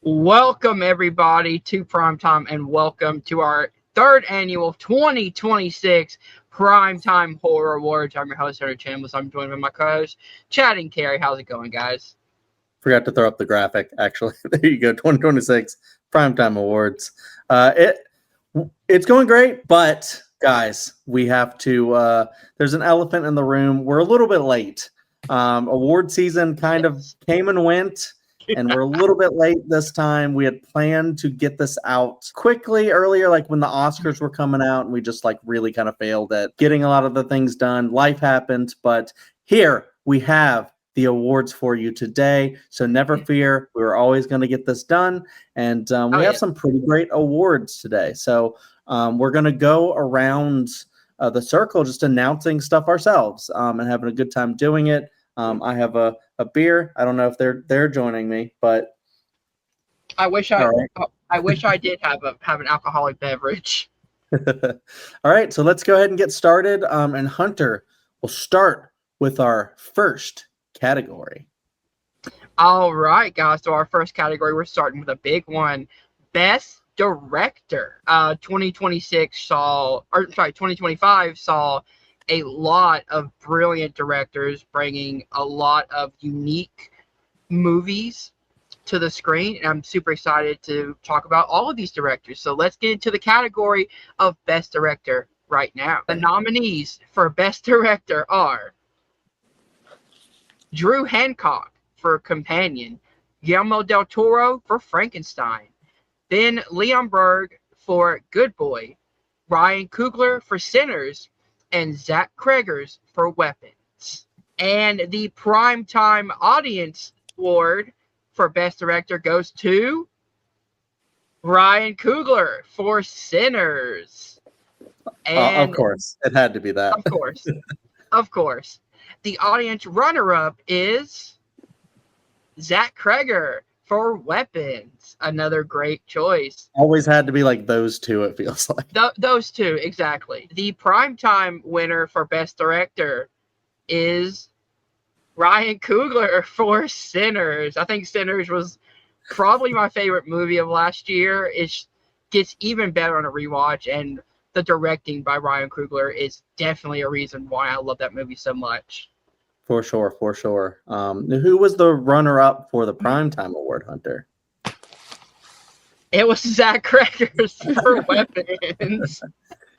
Welcome, everybody, to Primetime, and welcome to our third annual 2026 Primetime Horror Awards. I'm your host, Hunter Chambliss. I'm joined by my co-host, Chad and Carrie. How's it going, guys? Forgot to throw up the graphic, actually. There you go, 2026 Primetime Awards. It's going great, but, guys, we have to... there's an elephant in the room. We're a little bit late. Award season kind of came and went. And we're a little bit late this time. We had planned to get this out quickly earlier, like when the Oscars were coming out, and we just really kind of failed at getting a lot of the things done. Life happened, but here we have the awards for you today. So never fear, we're always going to get this done. And we have some pretty great awards today. So we're going to go around the circle just announcing stuff ourselves and having a good time doing it. I have a beer. I don't know if they're joining me, but I wish I did have an alcoholic beverage. All right, so let's go ahead and get started. And Hunter, we'll start with our first category. All right, guys. So our first category, we're starting with a big one: Best Director. 2025 saw a lot of brilliant directors bringing a lot of unique movies to the screen, and I'm super excited to talk about all of these directors. So let's get into the category of Best Director right now. The nominees for Best Director are Drew Hancock for Companion, Guillermo del Toro for Frankenstein, Ben Leonberg for Good Boy, Ryan Coogler for Sinners, and Zach Cregger's for Weapons. And the Primetime Audience Award for Best Director goes to Ryan Coogler for Sinners. And of course, it had to be that. Of course. The audience runner-up is Zach Cregger for Weapons. Another great choice. Always had to be like those two, it feels like. Those two, exactly. The Primetime winner for Best Director is Ryan Coogler for Sinners. I think Sinners was probably my favorite movie of last year. It gets even better on a rewatch, and the directing by Ryan Coogler is definitely a reason why I love that movie so much. For sure. Who was the runner-up for the Primetime Award, Hunter? It was Zach Cregger's for Weapons.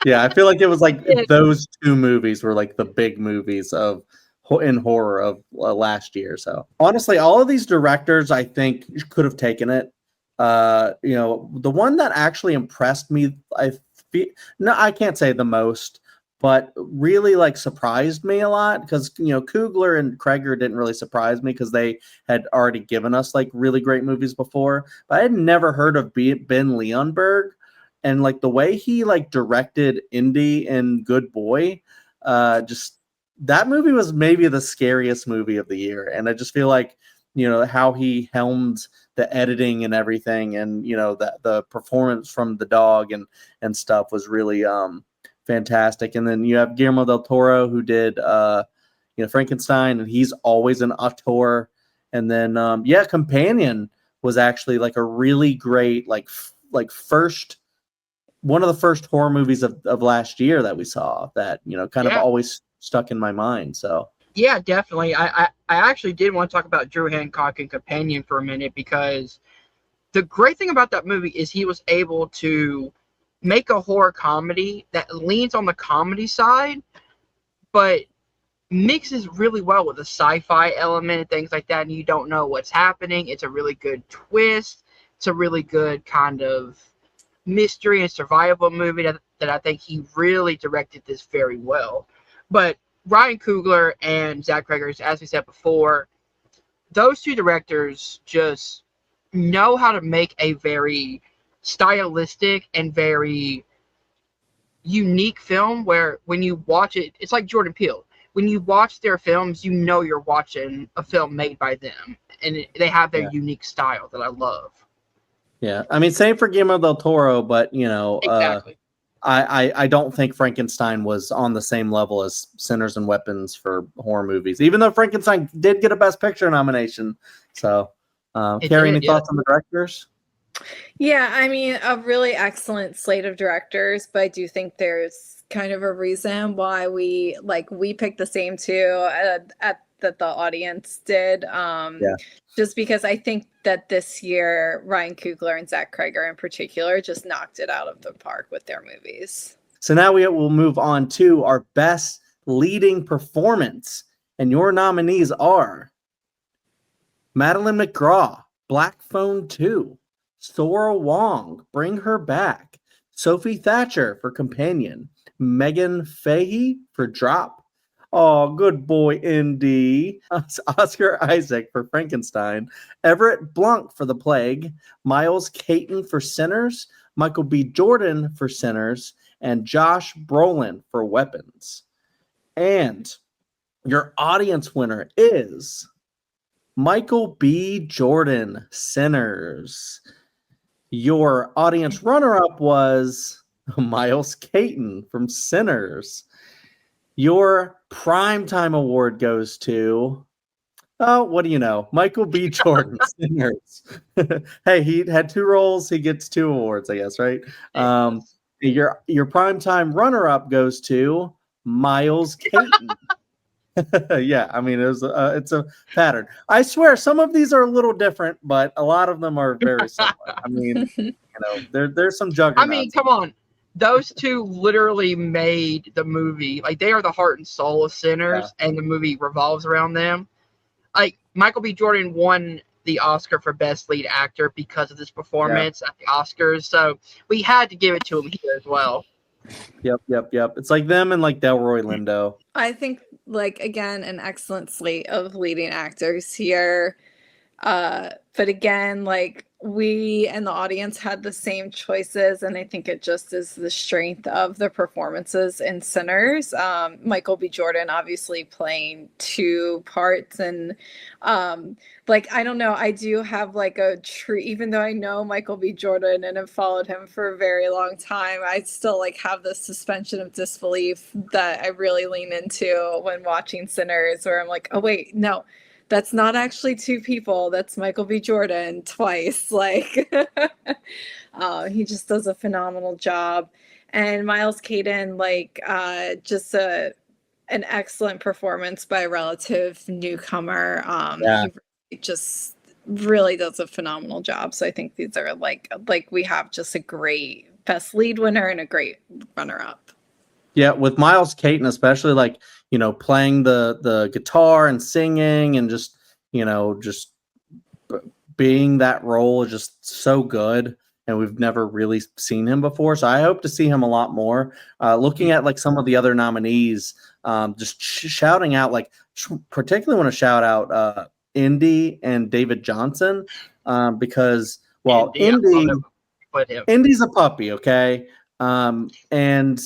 Yeah, I feel like it was like those two movies were like the big movies in horror of last year. So honestly, all of these directors, I think, could have taken it. The one that actually impressed me, I can't say the most, but really surprised me a lot, because Coogler and Cregger didn't really surprise me because they had already given us really great movies before. But I had never heard of Ben Leonberg, and the way he directed Indy and Good Boy, just that movie was maybe the scariest movie of the year. And I just feel like how he helmed the editing and everything, and the performance from the dog and stuff was really fantastic. And then you have Guillermo del Toro, who did Frankenstein, and he's always an auteur. And then Companion was actually a really great first one of the first horror movies of last year that we saw that kind of always stuck in my mind. So yeah, definitely. I actually did want to talk about Drew Hancock and Companion for a minute, because the great thing about that movie is he was able to make a horror comedy that leans on the comedy side, but mixes really well with the sci-fi element and things like that, and you don't know what's happening. It's a really good twist. It's a really good kind of mystery and survival movie that I think he really directed this very well. But Ryan Coogler and Zach Cregger, as we said before, those two directors just know how to make a very stylistic and very unique film, where when you watch it, it's like Jordan Peele. When you watch their films, you're watching a film made by them, and they have their unique style that I love. Yeah, I mean, same for Guillermo del Toro, but exactly. I don't think Frankenstein was on the same level as Sinners and Weapons for horror movies, even though Frankenstein did get a Best Picture nomination. So, Carrie, any thoughts on the directors? Yeah, I mean, a really excellent slate of directors, but I do think there's kind of a reason why we picked the same two that the audience did. Yeah. Just because I think that this year Ryan Coogler and Zach Cregger in particular just knocked it out of the park with their movies. So now we will move on to our best leading performance, and your nominees are Madeline McGraw, Black Phone 2, Sora Wong, Bring Her Back, Sophie Thatcher for Companion, Megan Fahey for Drop, oh, good boy, Indy, Oscar Isaac for Frankenstein, Everett Blunt for The Plague, Miles Caton for Sinners, Michael B. Jordan for Sinners, and Josh Brolin for Weapons. And your audience winner is Michael B. Jordan, Sinners. Your audience runner-up was Miles Caton from Sinners. Your Primetime Award goes to, oh, what do you know? Michael B. Jordan, Sinners. Hey, he had 2 roles. He gets 2 awards, I guess, right? Your Primetime runner-up goes to Miles Caton. Yeah, I mean, it's a pattern. I swear, some of these are a little different, but a lot of them are very similar. I mean, there's some juggernauts. I mean, come on. Those two literally made the movie. Like, they are the heart and soul of Sinners, and the movie revolves around them. Like, Michael B. Jordan won the Oscar for Best Lead Actor because of this performance at the Oscars, so we had to give it to him here as well. Yep. It's like them and like Delroy Lindo. I think, like, again, an excellent slate of leading actors here. But again, like, we and the audience had the same choices, and I think it just is the strength of the performances in Sinners. Michael B. Jordan obviously playing 2 parts, and like, I don't know, I do have like a treat, even though I know Michael B. Jordan and have followed him for a very long time, I still like have this suspension of disbelief that I really lean into when watching Sinners, where I'm like, oh wait, no, that's not actually 2 people. That's Michael B. Jordan twice. Like, he just does a phenomenal job. And Miles Caton, like, just an excellent performance by a relative newcomer. He just really does a phenomenal job. So I think these are like we have just a great best lead winner and a great runner up. Yeah, with Miles Caton, especially, like, playing the guitar and singing and just, just being that role is just so good. And we've never really seen him before. So I hope to see him a lot more. Looking at like some of the other nominees, just shouting out, like, particularly want to shout out Indy and David Johnson, because, well, Indy's a puppy, okay? And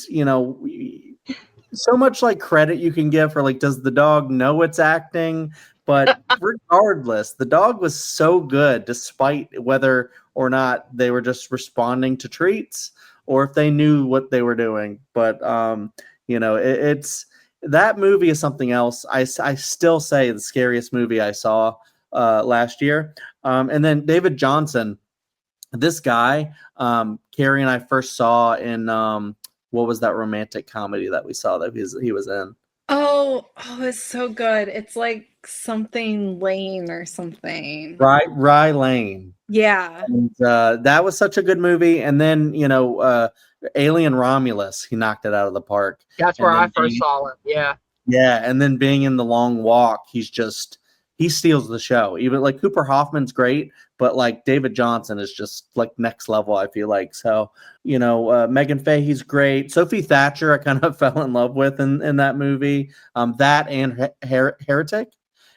so much like credit you can give for, like, does the dog know it's acting? But regardless, the dog was so good, despite whether or not they were just responding to treats or if they knew what they were doing. But it's that movie is something else. I still say the scariest movie I saw last year. And then David Johnson, this guy, Carrie and I first saw in what was that romantic comedy that we saw that he was in? Oh, it's so good. It's like something Lane or something. Rye Lane. Yeah. And that was such a good movie. And then, Alien Romulus, he knocked it out of the park. That's where I first saw him. Yeah. Yeah. And then being in The Long Walk, he steals the show. Even like Cooper Hoffman's great, but like David Johnson is just like next level, I feel like. So, Megan Fahey's great. Sophie Thatcher, I kind of fell in love with in that movie. That and Heretic.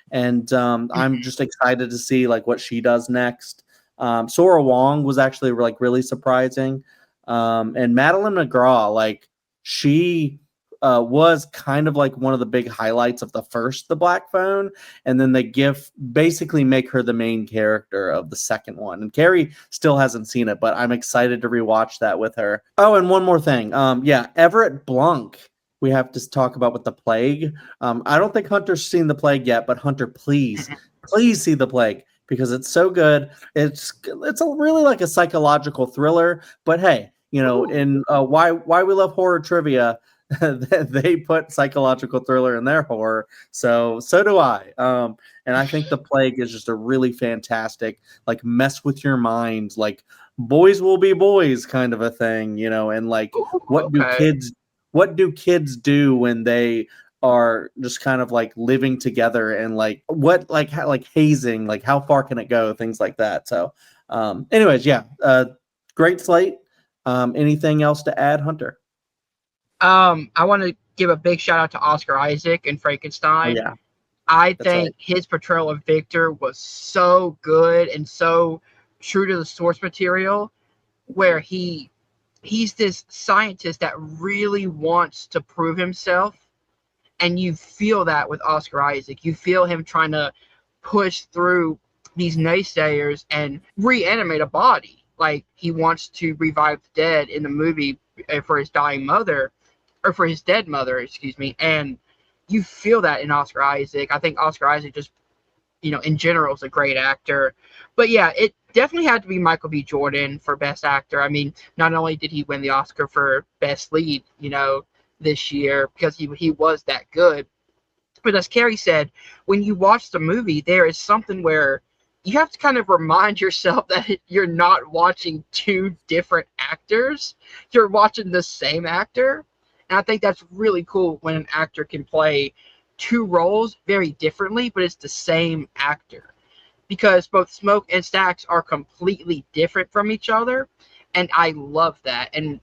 And I'm just excited to see like what she does next. Sora Wong was actually like really surprising. And Madeline McGraw, like, she was kind of like one of the big highlights of The Black Phone, and then they basically make her the main character of the second one. And Carrie still hasn't seen it, but I'm excited to rewatch that with her. Oh, and one more thing. Everett Blunt, we have to talk about with The Plague. I don't think Hunter's seen The Plague yet, but Hunter, please see The Plague, because it's so good. It's really like a psychological thriller. But hey, in why we love horror trivia, they put psychological thriller in their horror. So do I. And I think The Plague is just a really fantastic, like, mess with your mind, like boys will be boys kind of a thing, and like what do Okay. kids do when they are just kind of like living together, and like what like hazing, like how far can it go, things like that. So anyways, yeah, great slate. Anything else to add, Hunter? I want to give a big shout out to Oscar Isaac and Oh Frankenstein. yeah, I that's right. think his portrayal of Victor was so good and so true to the source material, where he's this scientist that really wants to prove himself, and you feel that with Oscar Isaac. You feel him trying to push through these naysayers and reanimate a body. Like, he wants to revive the dead in the movie for his dying mother, or for his dead mother, excuse me. And you feel that in Oscar Isaac. I think Oscar Isaac just, in general, is a great actor. But yeah, it definitely had to be Michael B. Jordan for Best Actor. I mean, not only did he win the Oscar for Best Lead, this year, because he was that good, but as Carrie said, when you watch the movie, there is something where you have to kind of remind yourself that you're not watching two different actors. You're watching the same actor. And I think that's really cool when an actor can play two roles very differently, but it's the same actor. Because both Smoke and Stax are completely different from each other. And I love that. And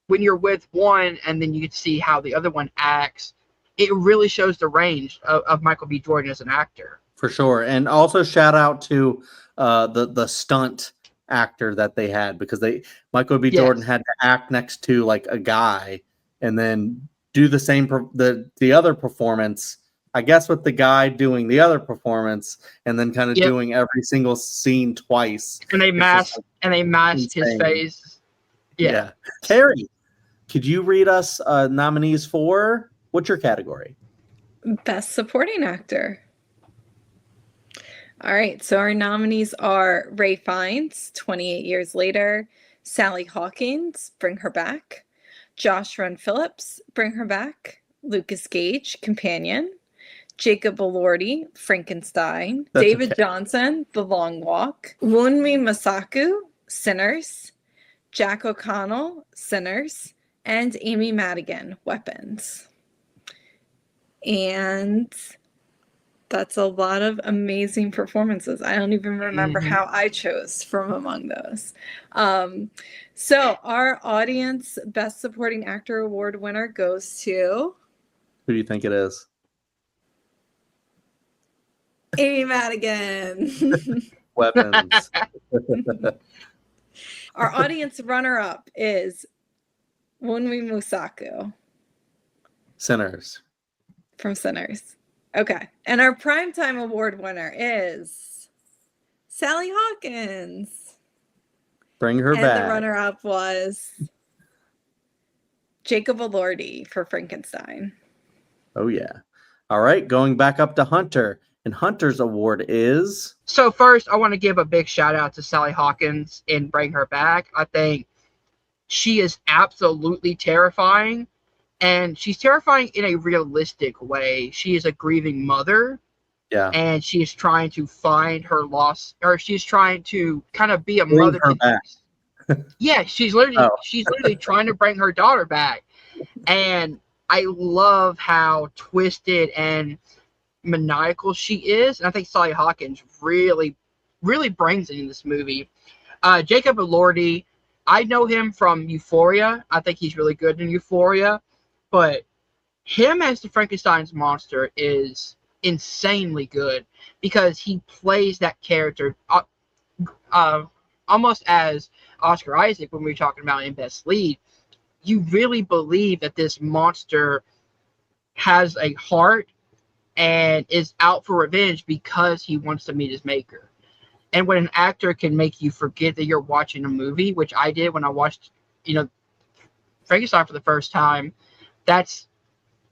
when you're with one and then you can see how the other one acts, it really shows the range of Michael B. Jordan as an actor. For sure. And also shout out to the stunt actor that they had, because Michael B. Jordan Yes. had to act next to like a guy and then do the same the other performance, I guess, with the guy doing the other performance, and then kind of Yep. doing every single scene twice. And they It's just, masked his insane. face. Yeah. Carrie, could you read us nominees for, what's your category? Best Supporting Actor. All right, so our nominees are Ray Fiennes, 28 Years Later, Sally Hawkins, Bring Her Back, Josh Wren-Phillips, Bring Her Back, Lucas Gage, Companion, Jacob Elordi, Frankenstein, That's David okay. Johnson, The Long Walk, Wunmi Masaku, Sinners, Jack O'Connell, Sinners, and Amy Madigan, Weapons. And that's a lot of amazing performances. I don't even remember how I chose from among those. So our audience Best Supporting Actor Award winner goes to... Who do you think it is? Amy Madigan. Weapons. Our audience runner-up is Wunmi Musaku. Sinners. From Sinners. Okay. And our Primetime Award winner is Sally Hawkins. Bring Her Back. And the runner-up was Jacob Elordi for Frankenstein. Oh, yeah. All right. Going back up to Hunter. And Hunter's award is... So first, I want to give a big shout out to Sally Hawkins in Bring Her Back. I think she is absolutely terrifying. And she's terrifying in a realistic way. She is a grieving mother. Yeah. And she is trying to find her lost, or she's trying to kind of be a Bring mother her to back. Yeah, she's literally trying to bring her daughter back. And I love how twisted and maniacal she is. And I think Sally Hawkins really, really brings it in this movie. Jacob Elordi, I know him from Euphoria. I think he's really good in Euphoria. But him as the Frankenstein's monster is insanely good, because he plays that character almost as Oscar Isaac when we were talking about in Best Lead. You really believe that this monster has a heart and is out for revenge because he wants to meet his maker. And when an actor can make you forget that you're watching a movie, which I did when I watched, Frankenstein for the first time, that's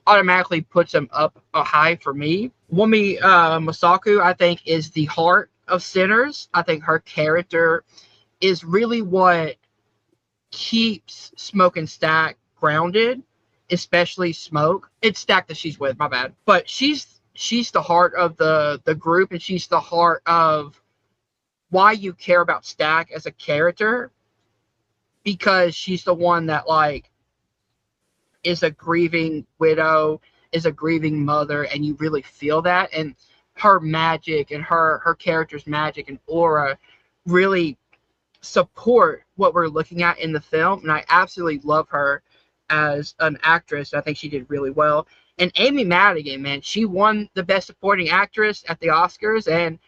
automatically puts him up a high for me. Wunmi Masaku, I think, is the heart of Sinners, I think her character is really what keeps Smoke and Stack grounded, especially Smoke. It's Stack that she's with, my bad. But she's the heart of the group, and she's the heart of why you care about Stack as a character, because she's the one that like is a grieving widow, is a grieving mother, and you really feel that. And her magic and her character's magic and aura really support what we're looking at in the film. And I absolutely love her as an actress. I think she did really well. And Amy Madigan, man, she won the Best Supporting Actress at the Oscars, and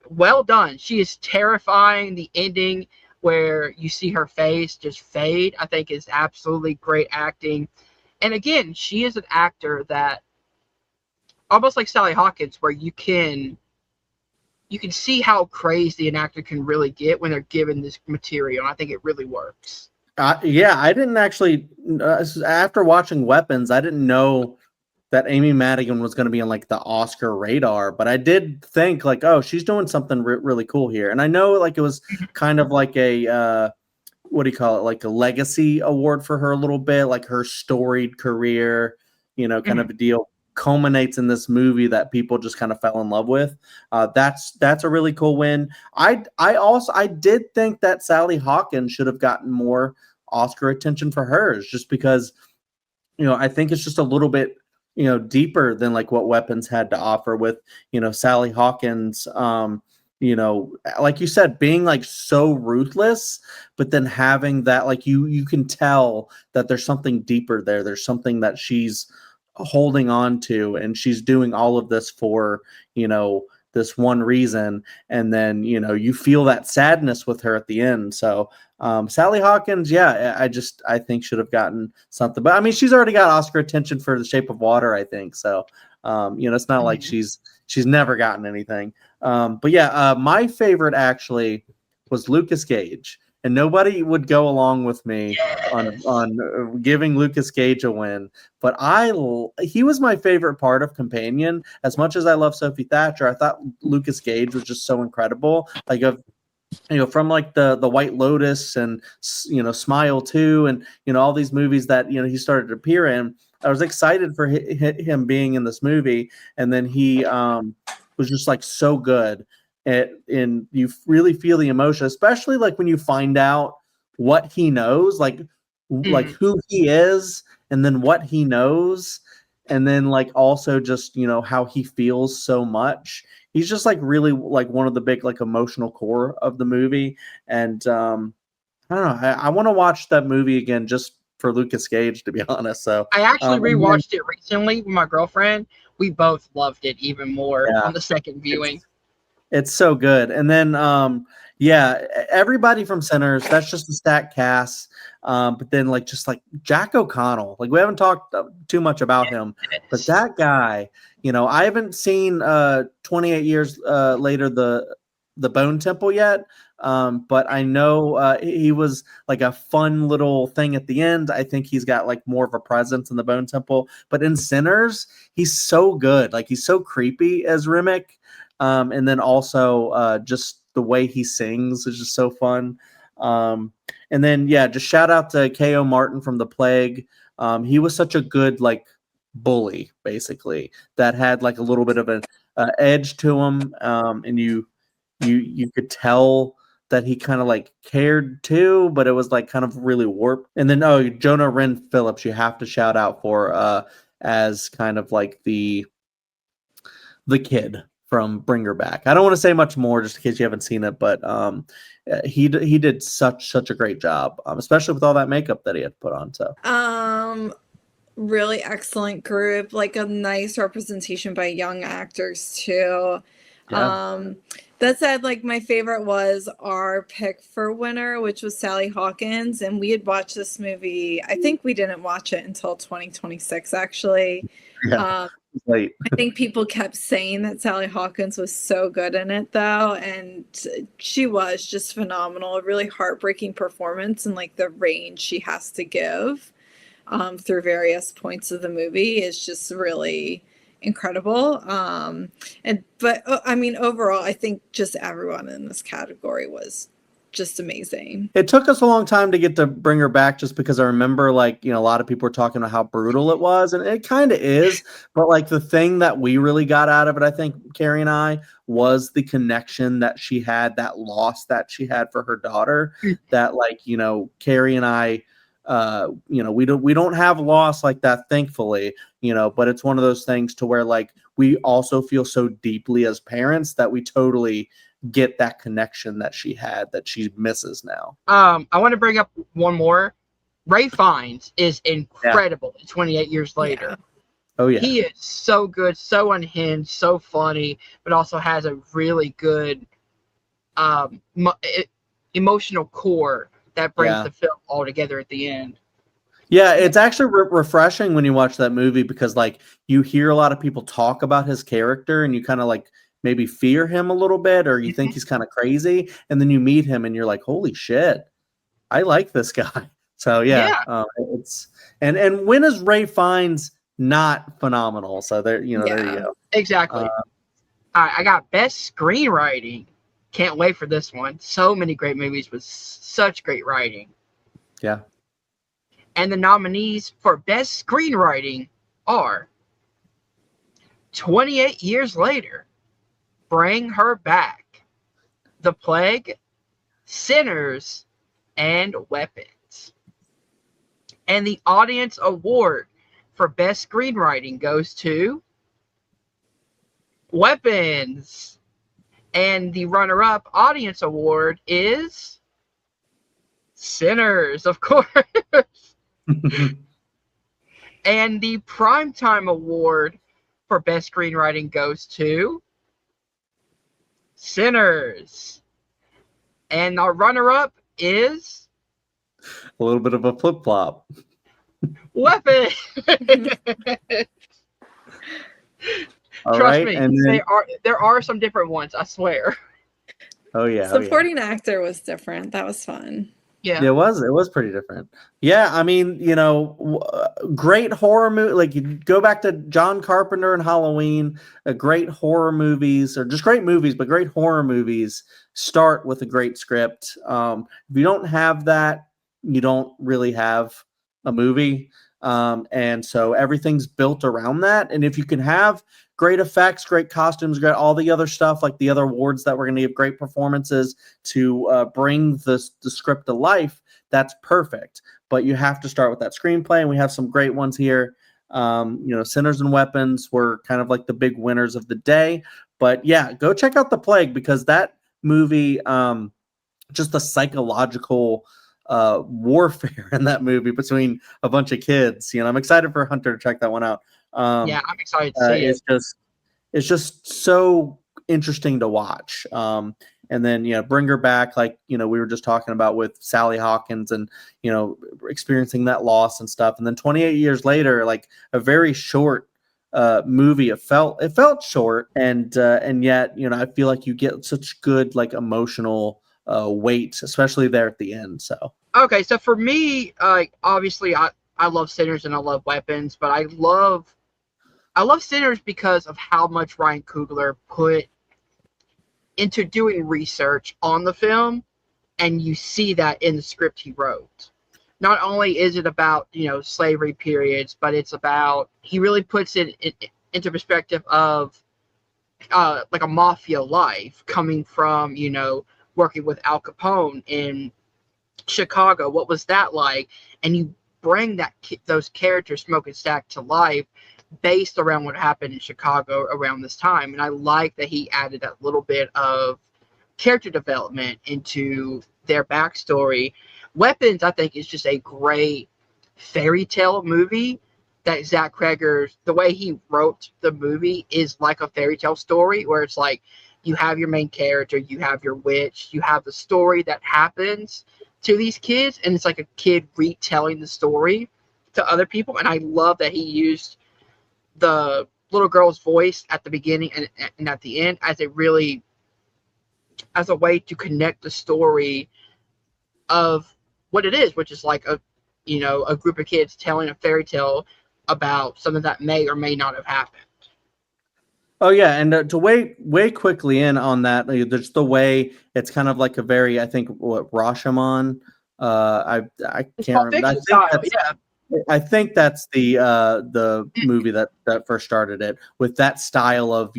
well done. She is terrifying. The ending where you see her face just fade, I think, is absolutely great acting. And again, she is an actor that, almost like Sally Hawkins, where you can see how crazy an actor can really get when they're given this material. And I think it really works. Yeah, I didn't actually, after watching Weapons, I didn't know that Amy Madigan was going to be on like the Oscar radar, but I did think like, oh, she's doing something really cool here. And I know like it was kind of like a, what do you call it? Like a legacy award for her a little bit, like her storied career, kind of a deal culminates in this movie that people just kind of fell in love with. That's a really cool win. I did think that Sally Hawkins should have gotten more Oscar attention for hers, just because, I think it's just a little bit, deeper than like what Weapons had to offer with, Sally Hawkins, like you said, being like so ruthless, but then having that, like you can tell that there's something deeper there. There's something that she's holding on to, and she's doing all of this for, this one reason. And then, you feel that sadness with her at the end. So Sally Hawkins, yeah, I think should have gotten something, but I mean, she's already got Oscar attention for The Shape of Water, I think. So, it's not like she's never gotten anything. But yeah, my favorite actually was Lucas Gage, and nobody would go along with me on giving Lucas Gage a win. But he was my favorite part of Companion. As much as I love Sophie Thatcher, I thought Lucas Gage was just so incredible. Like from like the White Lotus and Smile 2 and all these movies that he started to appear in. I was excited for him being in this movie, and then he was just like so good. And you really feel the emotion, especially like when you find out what he knows, like who he is, and then what he knows, and then like also just how he feels so much. He's just like really like one of the big like emotional core of the movie. And I don't know, I want to watch that movie again just for Lucas Gage, to be honest. So I actually rewatched it recently with my girlfriend. We both loved it even more on the second viewing. It's so good. And then everybody from Sinners, that's just the stacked cast. But then like just like Jack O'Connell, like we haven't talked too much about him, but that guy, I haven't seen 28 years later the Bone Temple yet. But I know he was like a fun little thing at the end. I think he's got like more of a presence in the Bone Temple, but in Sinners, he's so good. Like he's so creepy as Remick. And then also just the way he sings is just so fun. And then, just shout out to K.O. Martin from The Plague. He was such a good, like, bully, basically, that had, like, a little bit of an edge to him. And you could tell that he kind of, like, cared, too, but it was, like, kind of really warped. And then, Jonah Wren Phillips, you have to shout out for as kind of, like, the kid from Bring Her Back. I don't want to say much more just in case you haven't seen it, but he did such a great job, especially with all that makeup that he had put on. So really excellent group, like a nice representation by young actors too. That said, like my favorite was our pick for winner, which was Sally Hawkins, and we had watched this movie. I think we didn't watch it until 2026 actually. Late. I think people kept saying that Sally Hawkins was so good in it though, and she was just phenomenal. A really heartbreaking performance, and like the range she has to give through various points of the movie is just really incredible. But I mean, overall, I think just everyone in this category was just amazing. It took us a long time to get to bring her back, just because I remember, like, a lot of people were talking about how brutal it was, and it kind of is. But like, the thing that we really got out of it, I think, Carrie and I, was the connection that she had, that loss that she had for her daughter. That, like, Carrie and I, we don't have loss like that, thankfully. But it's one of those things to where, like, we also feel so deeply as parents that we totally get that connection that she had, that she misses now. I want to bring up one more. Ray Fiennes is incredible. 28 years later. Yeah. Oh yeah, he is so good, so unhinged, so funny, but also has a really good emotional core that brings the film all together at the end. Yeah, it's actually refreshing when you watch that movie, because like, you hear a lot of people talk about his character, and you kind of like maybe fear him a little bit, or you think he's kind of crazy, and then you meet him and you're like, holy shit, I like this guy. So it's and when is Ray Fiennes not phenomenal? So there you go. Exactly. I got best screenwriting. Can't wait for this one. So many great movies with such great writing. Yeah. And the nominees for best screenwriting are 28 Years Later, Bring Her Back, The Plague, Sinners, and Weapons. And the audience award for best screenwriting goes to Weapons. And the runner-up audience award is Sinners, of course. And the Primetime Award for best screenwriting goes to Sinners. And our runner-up is a little bit of a flip-flop. Weapon. Trust me, and then, there are some different ones, I swear. Oh yeah. Supporting actor was different. That was fun. Yeah, it was pretty different. Yeah, I mean, great horror movie. Like, you go back to John Carpenter and Halloween. Great horror movies, or just great movies, but great horror movies start with a great script. If you don't have that, you don't really have a movie. And so everything's built around that. And if you can have great effects, great costumes, great all the other stuff, like the other awards that we're going to give, great performances to bring the script to life, that's perfect. But you have to start with that screenplay, and we have some great ones here. Sinners and Weapons were kind of like the big winners of the day. But yeah, go check out The Plague, because that movie, just the psychological warfare in that movie between a bunch of kids. I'm excited for Hunter to check that one out. yeah, I'm excited to see it. It's just so interesting to watch. And then, Bring Her Back, like, we were just talking about with Sally Hawkins, and, experiencing that loss and stuff. And then 28 years later, like, a very short movie. It felt short, and yet, I feel like you get such good, like, emotional weight, especially there at the end. So okay, so for me, obviously I love Sinners and I love Weapons, but I love Sinners because of how much Ryan Coogler put into doing research on the film, and you see that in the script he wrote. Not only is it about, slavery periods, but it's about, he really puts it into perspective of like a mafia life, coming from, working with Al Capone in Chicago. What was that like? And you bring those characters, Smoke and Stack, to life based around what happened in Chicago around this time. And I like that he added that little bit of character development into their backstory. Weapons, I think, is just a great fairy tale movie. That Zach Cregger's, the way he wrote the movie is like a fairy tale story, where it's like, you have your main character, you have your witch, you have the story that happens to these kids, and it's like a kid retelling the story to other people. And I love that he used the little girl's voice at the beginning and at the end as a way to connect the story of what it is, which is like a group of kids telling a fairy tale about something that may or may not have happened. Oh yeah, and to way quickly in on that, there's the way it's kind of like a very, I think, what Rashomon. I It's can't Pulp remember. Fiction style, yeah. I think that's the movie that first started it, with that style of,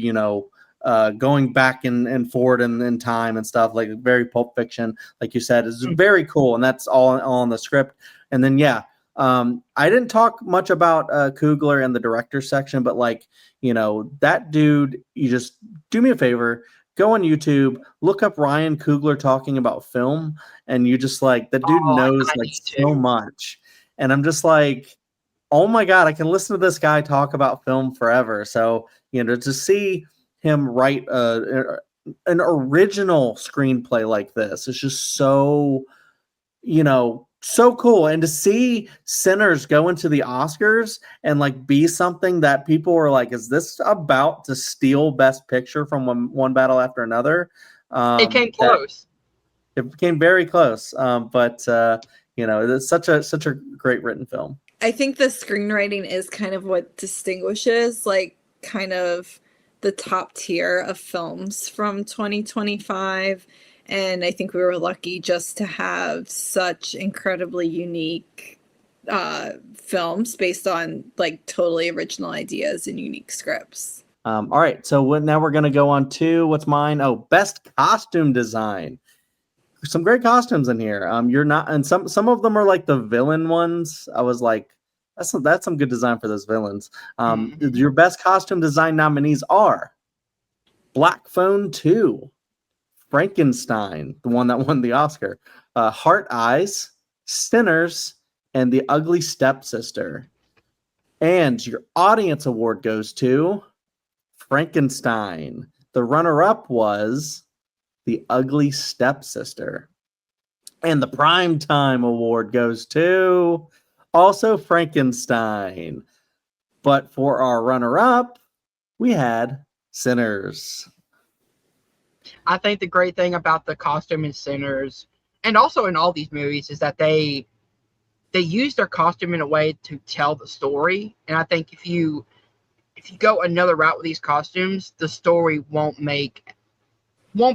going back and forward in time and stuff, like very Pulp Fiction, like you said, is very cool, and that's all in the script. And then I didn't talk much about Coogler in the director section, but that dude, you just do me a favor, go on YouTube, look up Ryan Coogler talking about film, and you just like, the dude Oh, knows I like need so to. much. And I'm just like, oh my God, I can listen to this guy talk about film forever. So, to see him write an original screenplay like this is just so, so cool. And to see Sinners go into the Oscars and like be something that people were like, is this about to steal Best Picture from one battle after another? It came That close. it became very close. But it's such a great written film. I think the screenwriting is kind of what distinguishes like kind of the top tier of films from 2025. And I think we were lucky just to have such incredibly unique films based on like totally original ideas and unique scripts. All right, so now we're going to go on to what's mine. Oh, best costume design. Some great costumes in here. You're not, and some of them are like the villain ones. I was like, that's some good design for those villains. Your best costume design nominees are Black Phone 2, Frankenstein, the one that won the Oscar, Heart Eyes, Sinners, and The Ugly Stepsister. And your audience award goes to Frankenstein. The runner-up was The Ugly Stepsister. And the Primetime Award goes to also Frankenstein. But for our runner-up, we had Sinners. I think the great thing about the costume in Sinners, and also in all these movies, is that they use their costume in a way to tell the story. And I think if you go another route with these costumes, the story won't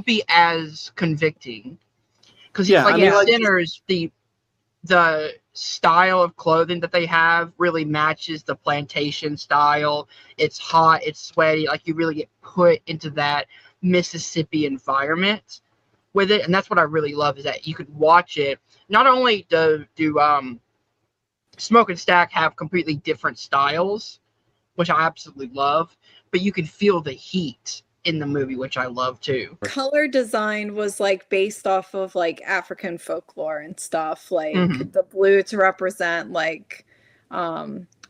be as convicting. Because Sinners, the style of clothing that they have really matches the plantation style. It's hot, it's sweaty, like you really get put into that Mississippi environment with it. And that's what I really love, is that you could watch it. Not only do Smoke and Stack have completely different styles, which I absolutely love, but you can feel the heat in the movie, which I love too. Color design was like based off of like African folklore and stuff, like the blue to represent like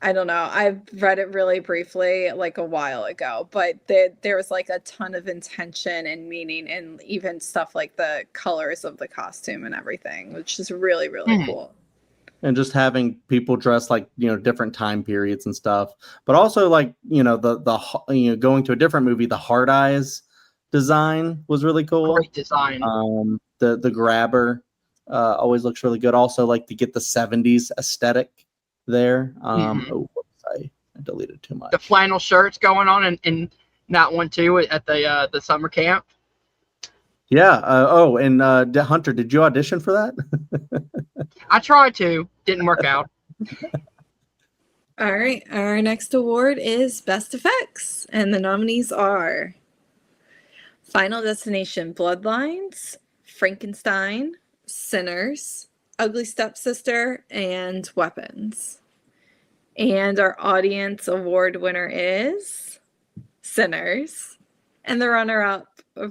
I don't know, I've read it really briefly like a while ago, but there was like a ton of intention and meaning and even stuff like the colors of the costume and everything, which is really cool. And just having people dress like, different time periods and stuff, but also like, the going to a different movie, the Hard Eyes design was really cool. Great design. The grabber always looks really good. Also, like, to get the 70s aesthetic there. I deleted too much. The flannel shirts going on in that one too at the summer camp. Yeah. And Hunter, did you audition for that? I tried to. Didn't work out. All right. Our next award is Best Effects. And the nominees are Final Destination Bloodlines, Frankenstein, Sinners, Ugly Stepsister, and Weapons. And our audience award winner is Sinners. And the runner-up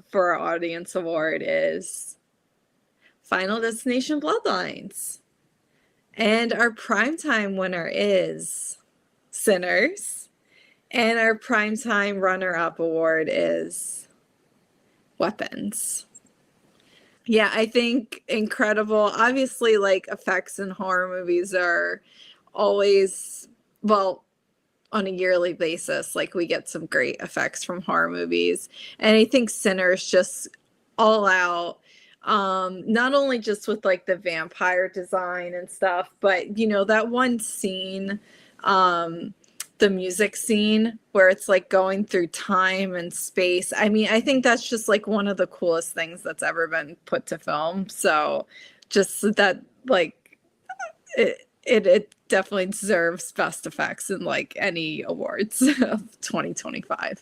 for our audience award is Final Destination Bloodlines. And our primetime winner is Sinners. And our primetime runner-up award is Weapons. Yeah, I think incredible. Obviously, like, effects in horror movies are always, well, on a yearly basis, like, we get some great effects from horror movies. And I think Sinners just all out, not only just with like the vampire design and stuff, but that one scene the music scene where it's like going through time and space. I mean, I think that's just like one of the coolest things that's ever been put to film. So just that, like, it definitely deserves best effects in like any awards of 2025.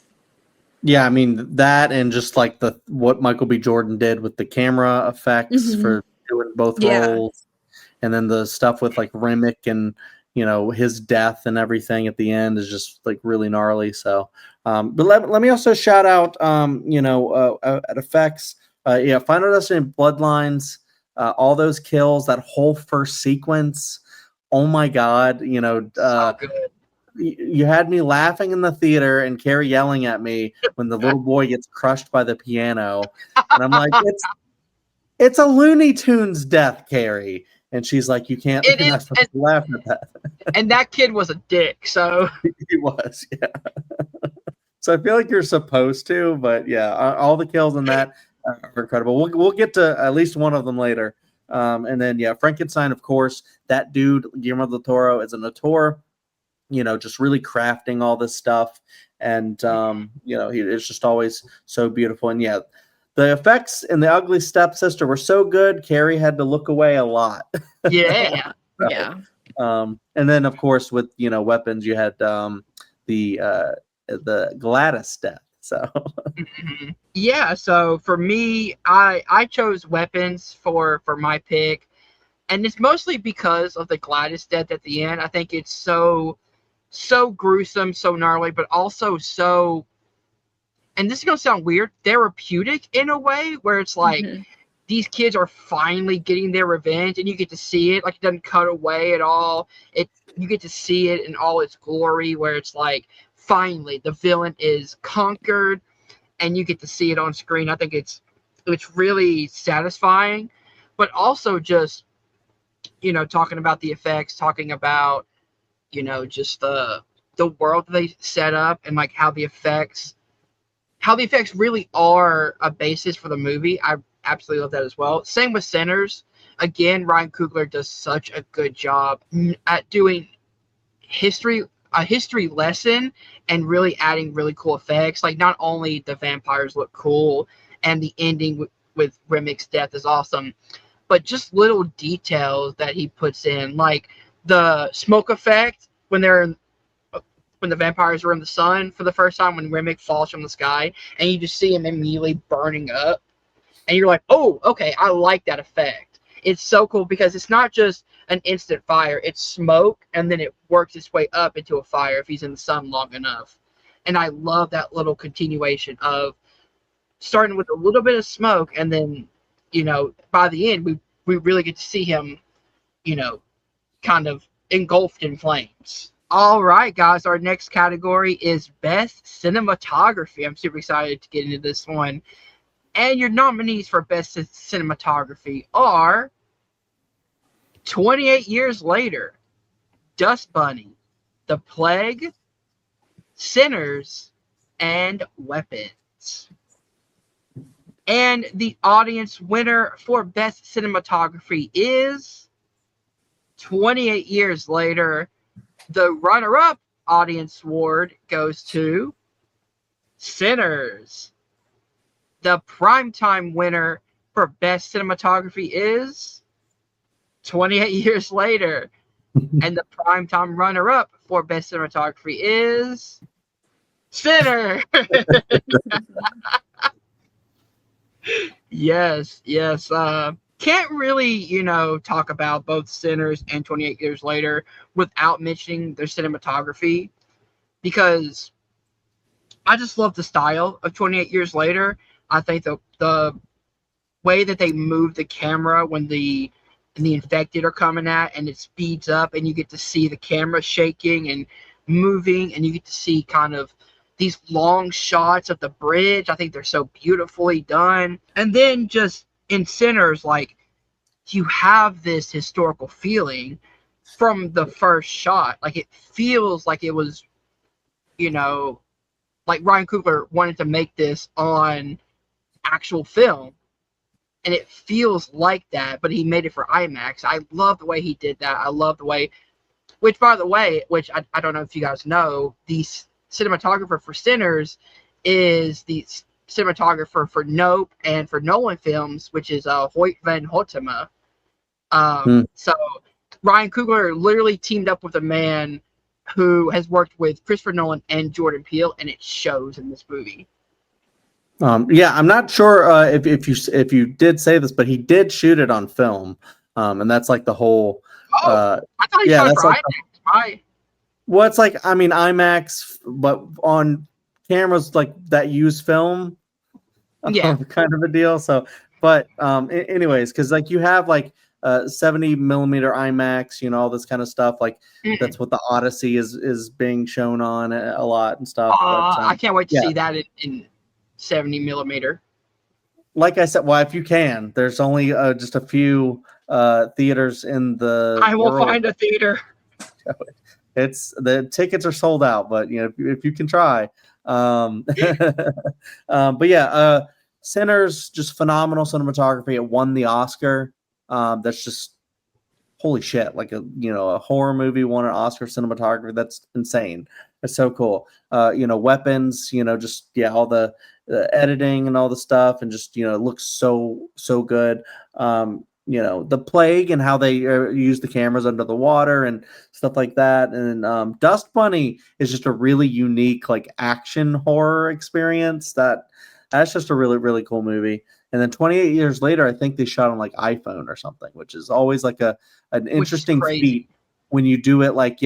Yeah, I mean that, and just like what Michael B. Jordan did with the camera effects for doing both roles, and then the stuff with like Remick and his death and everything at the end is just like really gnarly. So, but let me also shout out at effects, Final Destination Bloodlines, all those kills, that whole first sequence. Oh my God, So good. you had me laughing in the theater and Carrie yelling at me when the little boy gets crushed by the piano. And I'm like, it's a Looney Tunes death, Carrie. And she's like, you're not supposed to laugh at that. And that kid was a dick, so. He was, yeah. So I feel like you're supposed to, but yeah, all the kills in that are incredible. We'll get to at least one of them later. And then, yeah, Frankenstein, of course, that dude, Guillermo del Toro, is an auteur. Just really crafting all this stuff. And, it's just always so beautiful. And yeah, the effects in The Ugly Stepsister were so good, Carrie had to look away a lot. Yeah. Yeah. And then, of course, with, weapons, you had the Gladys death. So, yeah. So for me, I chose weapons for my pick. And it's mostly because of the Gladys death at the end. I think it's so gruesome, so gnarly, but also so, and this is going to sound weird, therapeutic in a way, where it's like these kids are finally getting their revenge, and you get to see it. Like, it doesn't cut away at all. You get to see it in all its glory, where it's like, finally, the villain is conquered, and you get to see it on screen. I think it's really satisfying, but also just, talking about the effects, talking about, just the world they set up, and like how the effects really are a basis for the movie. I absolutely love that as well. Same with Sinners. Again, Ryan Coogler does such a good job at doing a history lesson and really adding really cool effects. Like, not only the vampires look cool and the ending with Remick's death is awesome, but just little details that he puts in, like the smoke effect when the vampires are in the sun for the first time, when Remick falls from the sky and you just see him immediately burning up, and you're like, oh, okay, I like that effect. It's so cool because it's not just an instant fire, it's smoke, and then it works its way up into a fire if he's in the sun long enough. And I love that little continuation of starting with a little bit of smoke, and then, by the end, we really get to see him, kind of engulfed in flames. All right, guys, our next category is Best Cinematography. I'm super excited to get into this one. And your nominees for Best Cinematography are 28 Years Later, Dust Bunny, The Plague, Sinners, and Weapons. And the audience winner for Best Cinematography is 28 Years Later. The runner-up audience award goes to Sinners. The Primetime winner for Best Cinematography is 28 Years Later. And the Primetime runner-up for Best Cinematography is Sinner. Yes. Can't really, talk about both Sinners and 28 Years Later without mentioning their cinematography, because I just love the style of 28 Years Later. I think the way that they move the camera when the infected are coming at, and it speeds up, and you get to see the camera shaking and moving, and you get to see kind of these long shots of the bridge. I think they're so beautifully done. And then just in Sinners, like, you have this historical feeling from the first shot. Like, it feels like it was, like Ryan Coogler wanted to make this on actual film, and it feels like that, but he made it for IMAX. I love the way he did that. I love the way Which, by the way, I don't know if you guys know, the cinematographer for Sinners is the cinematographer for Nope and for Nolan films, which is Hoyt van Hoytema. So Ryan Coogler literally teamed up with a man who has worked with Christopher Nolan and Jordan Peele, and it shows in this movie. Yeah, I'm not sure if you did say this, but he did shoot it on film, and that's like the whole. I thought he shot it for IMAX. Well, it's like, I mean, IMAX, but on cameras like that use film, kind of a deal. So, but anyways, because like you have like 70 millimeter IMAX, you know, all this kind of stuff. Like that's what the Odyssey is being shown on a lot and stuff. I can't wait to see that in 70 millimeter. Like I said, well, if you can, there's only just a few theaters in the I will world. find a theater. The tickets are sold out, but you know, if you can try. But yeah, Sinners, just phenomenal cinematography. It won the Oscar. That's just holy shit! Like a horror movie won an Oscar for cinematography. That's insane. That's so cool. Weapons. Just all the editing and all the stuff, and just it looks so good. The plague and how they use the cameras under the water and stuff like that. And Dust Bunny is just a really unique like action horror experience. That's just a really, really cool movie. And then 28 years later, I think they shot on like iPhone or something, which is always like an interesting feat when you do it like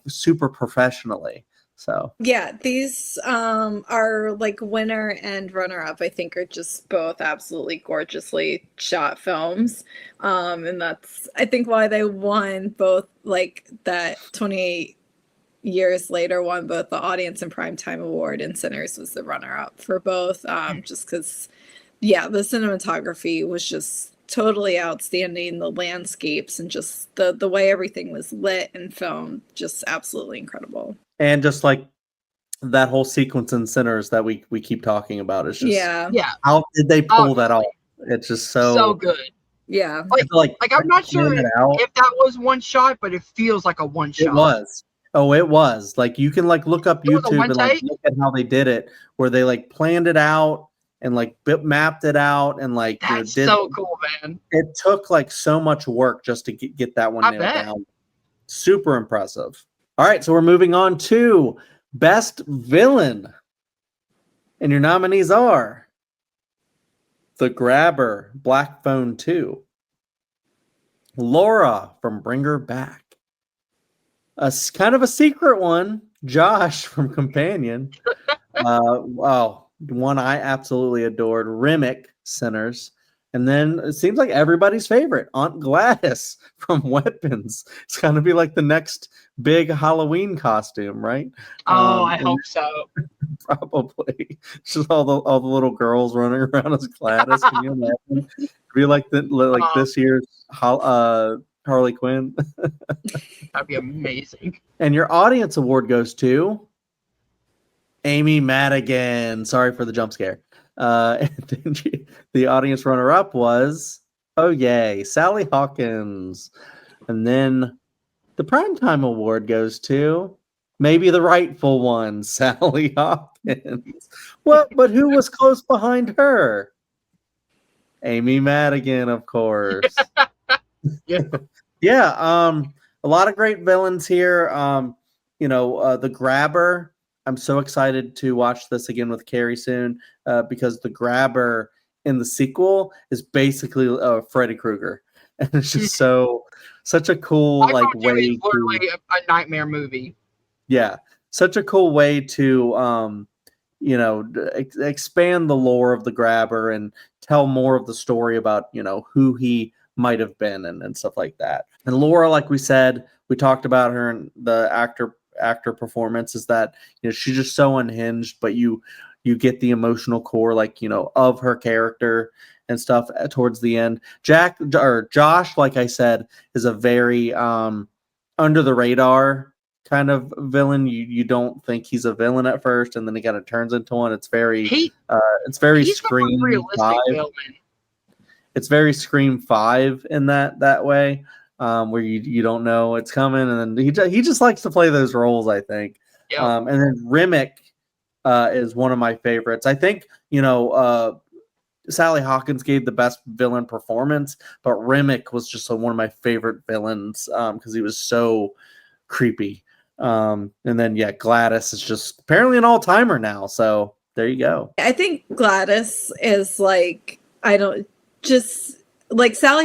super professionally. So yeah, these are like winner and runner up. I think are just both absolutely gorgeously shot films, and that's I think why they won both. Like that 28 years later won both the Audience and Primetime Award, and Sinners was the runner up for both. Just because, the cinematography was just totally outstanding. The landscapes and just the way everything was lit and filmed, just absolutely incredible. And just like that whole sequence in Sinners that we keep talking about is just how did they pull that off? It's just so good. Yeah. Like I'm not sure if that was one shot, but it feels like a one shot. It was. Oh, it was. Like you can like look up YouTube and like look at how they did it, where they like planned it out and like mapped it out and like that's so cool, man. It took like so much work just to get that one nailed down. Super impressive. All right, so we're moving on to Best Villain. And your nominees are The Grabber, Black Phone 2, Laura from Bring Her Back, a kind of a secret one, Josh from Companion, one I absolutely adored, Remick, Sinners. And then it seems like everybody's favorite, Aunt Gladys from Weapons. It's going to be like the next big Halloween costume, right? I hope so. Probably. Just all the little girls running around as Gladys. Can you imagine? Be like this year's Harley Quinn. That'd be amazing. And your audience award goes to Amy Madigan. Sorry for the jump scare. And then the audience runner-up was, oh yay, Sally Hawkins. And then the Primetime Award goes to maybe the rightful one, Sally Hawkins. Well, but who was close behind her? Amy Madigan, of course. Yeah. A lot of great villains here. The Grabber. I'm so excited to watch this again with Carrie soon because the Grabber in the sequel is basically Freddy Krueger, and it's just such a cool way. It's literally a nightmare movie. Yeah, such a cool way to expand the lore of the Grabber and tell more of the story about who he might have been and stuff like that. And Laura, like we said, we talked about her and the actor performance is that she's just so unhinged, but you get the emotional core of her character and stuff towards the end. Josh, like I said, is a very under the radar kind of villain. You don't think he's a villain at first, and then he kind of turns into one. It's very Scream 5. It's very Scream 5 in that way. where you don't know it's coming, and then he just likes to play those roles, I think. Yep. And then Remick is one of my favorites. I think Sally Hawkins gave the best villain performance, but Remick was just one of my favorite villains because he was so creepy. And then Gladys is just apparently an all-timer now, so there you go. I think Gladys is like, Sally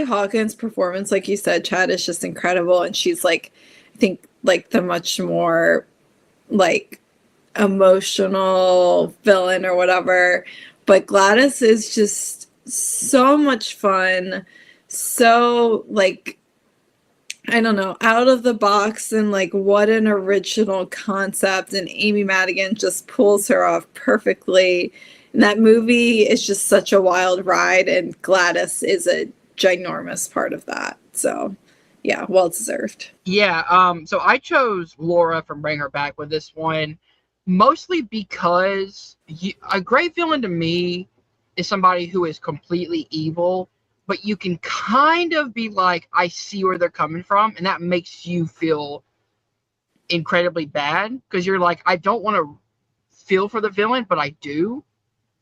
Hawkins' performance, like you said, Chad, is just incredible, and she's like, I think like the much more like emotional villain or whatever, but Gladys is just so much fun, so like, I don't know, out of the box, and like what an original concept, and Amy Madigan just pulls her off perfectly. And that movie is just such a wild ride, and Gladys is a ginormous part of that. So yeah, well deserved. Yeah, so I chose Laura from Bring Her Back with this one, mostly because a great villain to me is somebody who is completely evil, but you can kind of be like, I see where they're coming from, and that makes you feel incredibly bad because you're like, I don't want to feel for the villain, but I do.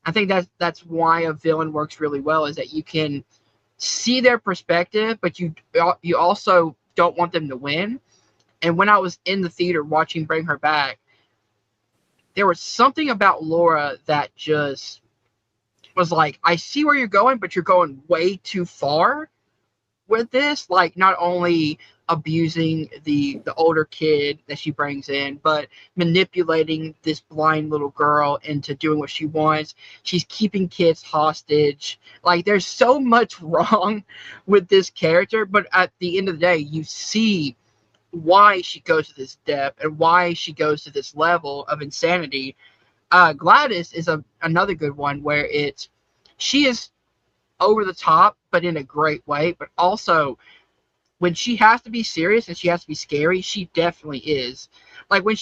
I think that's why a villain works really well, is that you can see their perspective, but you also don't want them to win. And when I was in the theater watching Bring Her Back, there was something about Laura that just was like, I see where you're going, but you're going way too far with this. Like, not only abusing the older kid that she brings in, but manipulating this blind little girl into doing what she wants. She's keeping kids hostage. Like, there's so much wrong with this character, but at the end of the day, you see why she goes to this depth and why she goes to this level of insanity. Gladys is another good one where she is over the top, but in a great way. But also, when she has to be serious and she has to be scary, she definitely is. Like when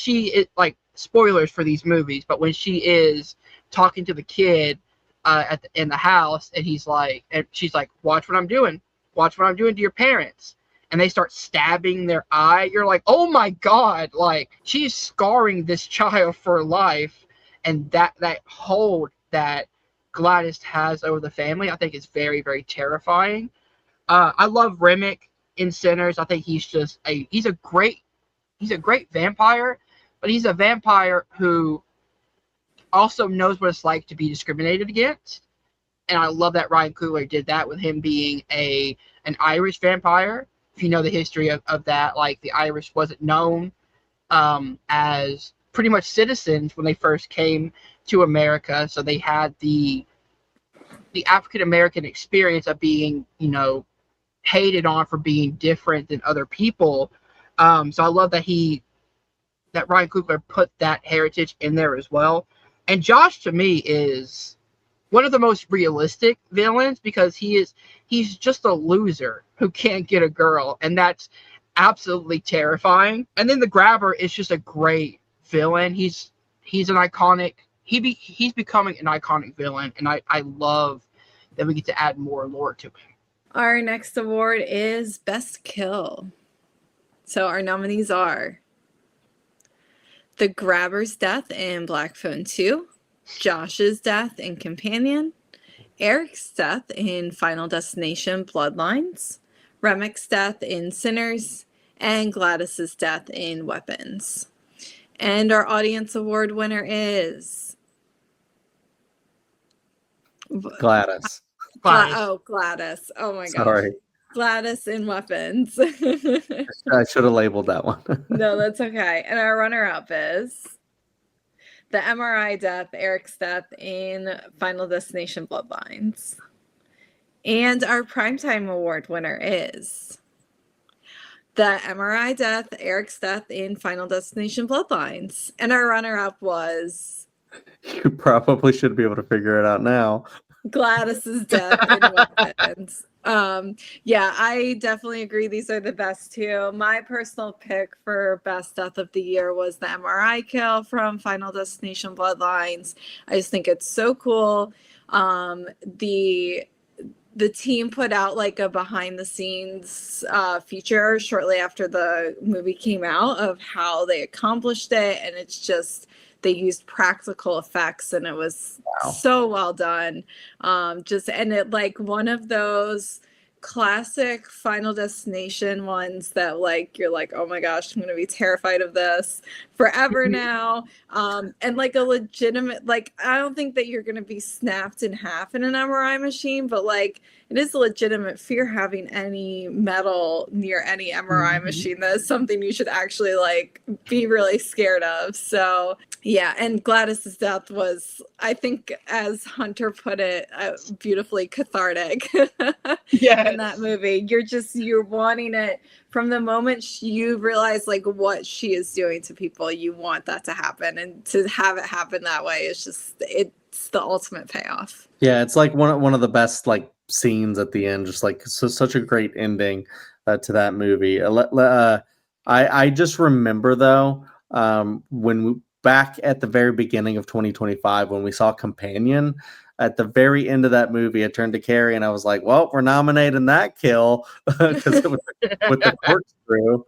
like, spoilers for these movies, but when she is talking to the kid in the house, and she's like, watch what I'm doing to your parents. And they start stabbing their eye. You're like, oh my God, like, she's scarring this child for life. And that hold that Gladys has over the family, I think, is very, very terrifying. I love Remick in Sinners. I think he's a great vampire, but he's a vampire who also knows what it's like to be discriminated against. And I love that Ryan Coogler did that with him being an Irish vampire. If you know the history of that, like, the Irish wasn't known as pretty much citizens when they first came to America, so they had the African American experience of being, hated on for being different than other people. So I love that Ryan Coogler put that heritage in there as well. And Josh, to me, is one of the most realistic villains because he's just a loser who can't get a girl, and that's absolutely terrifying. And then the Grabber is just a great villain. He's an iconic. He's becoming an iconic villain, and I love that we get to add more lore to him. Our next award is Best Kill. So our nominees are The Grabber's death in Black Phone 2, Josh's death in Companion, Eric's death in Final Destination Bloodlines, Remick's death in Sinners, and Gladys's death in Weapons. And our audience award winner is Gladys. Gladys. Oh my gosh. Sorry. Gladys in Weapons. I should have labeled that one. No, that's okay. And our runner-up is the MRI death, Eric's death in Final Destination Bloodlines. And our Primetime Award winner is the MRI death, Eric's death in Final Destination Bloodlines. And our runner-up was... You probably should be able to figure it out now. Gladys's death in Weapons. Yeah, I definitely agree. These are the best two. My personal pick for best death of the year was the MRI kill from Final Destination Bloodlines. I just think it's so cool. The the team put out like a behind the scenes feature shortly after the movie came out of how they accomplished it, and it's just they used practical effects and it was so well done. And it like one of those classic Final Destination ones that like you're like, oh my gosh, I'm gonna be terrified of this forever now. And like a legitimate, like I don't think that you're gonna be snapped in half in an MRI machine, but like it is a legitimate fear having any metal near any MRI machine. That is something you should actually like be really scared of. So yeah, and Gladys's death was, I think, as Hunter put it, beautifully cathartic. Yes. In that movie, you're wanting it from the moment you realize like what she is doing to people. You want that to happen, and to have it happen that way is just it's the ultimate payoff. Yeah, it's like one of the best like scenes at the end. Just like such a great ending to that movie. I just remember though when we back at the very beginning of 2025 when we saw Companion. At the very end of that movie, I turned to Carrie and I was like, well, we're nominating that kill because it was with the corkscrew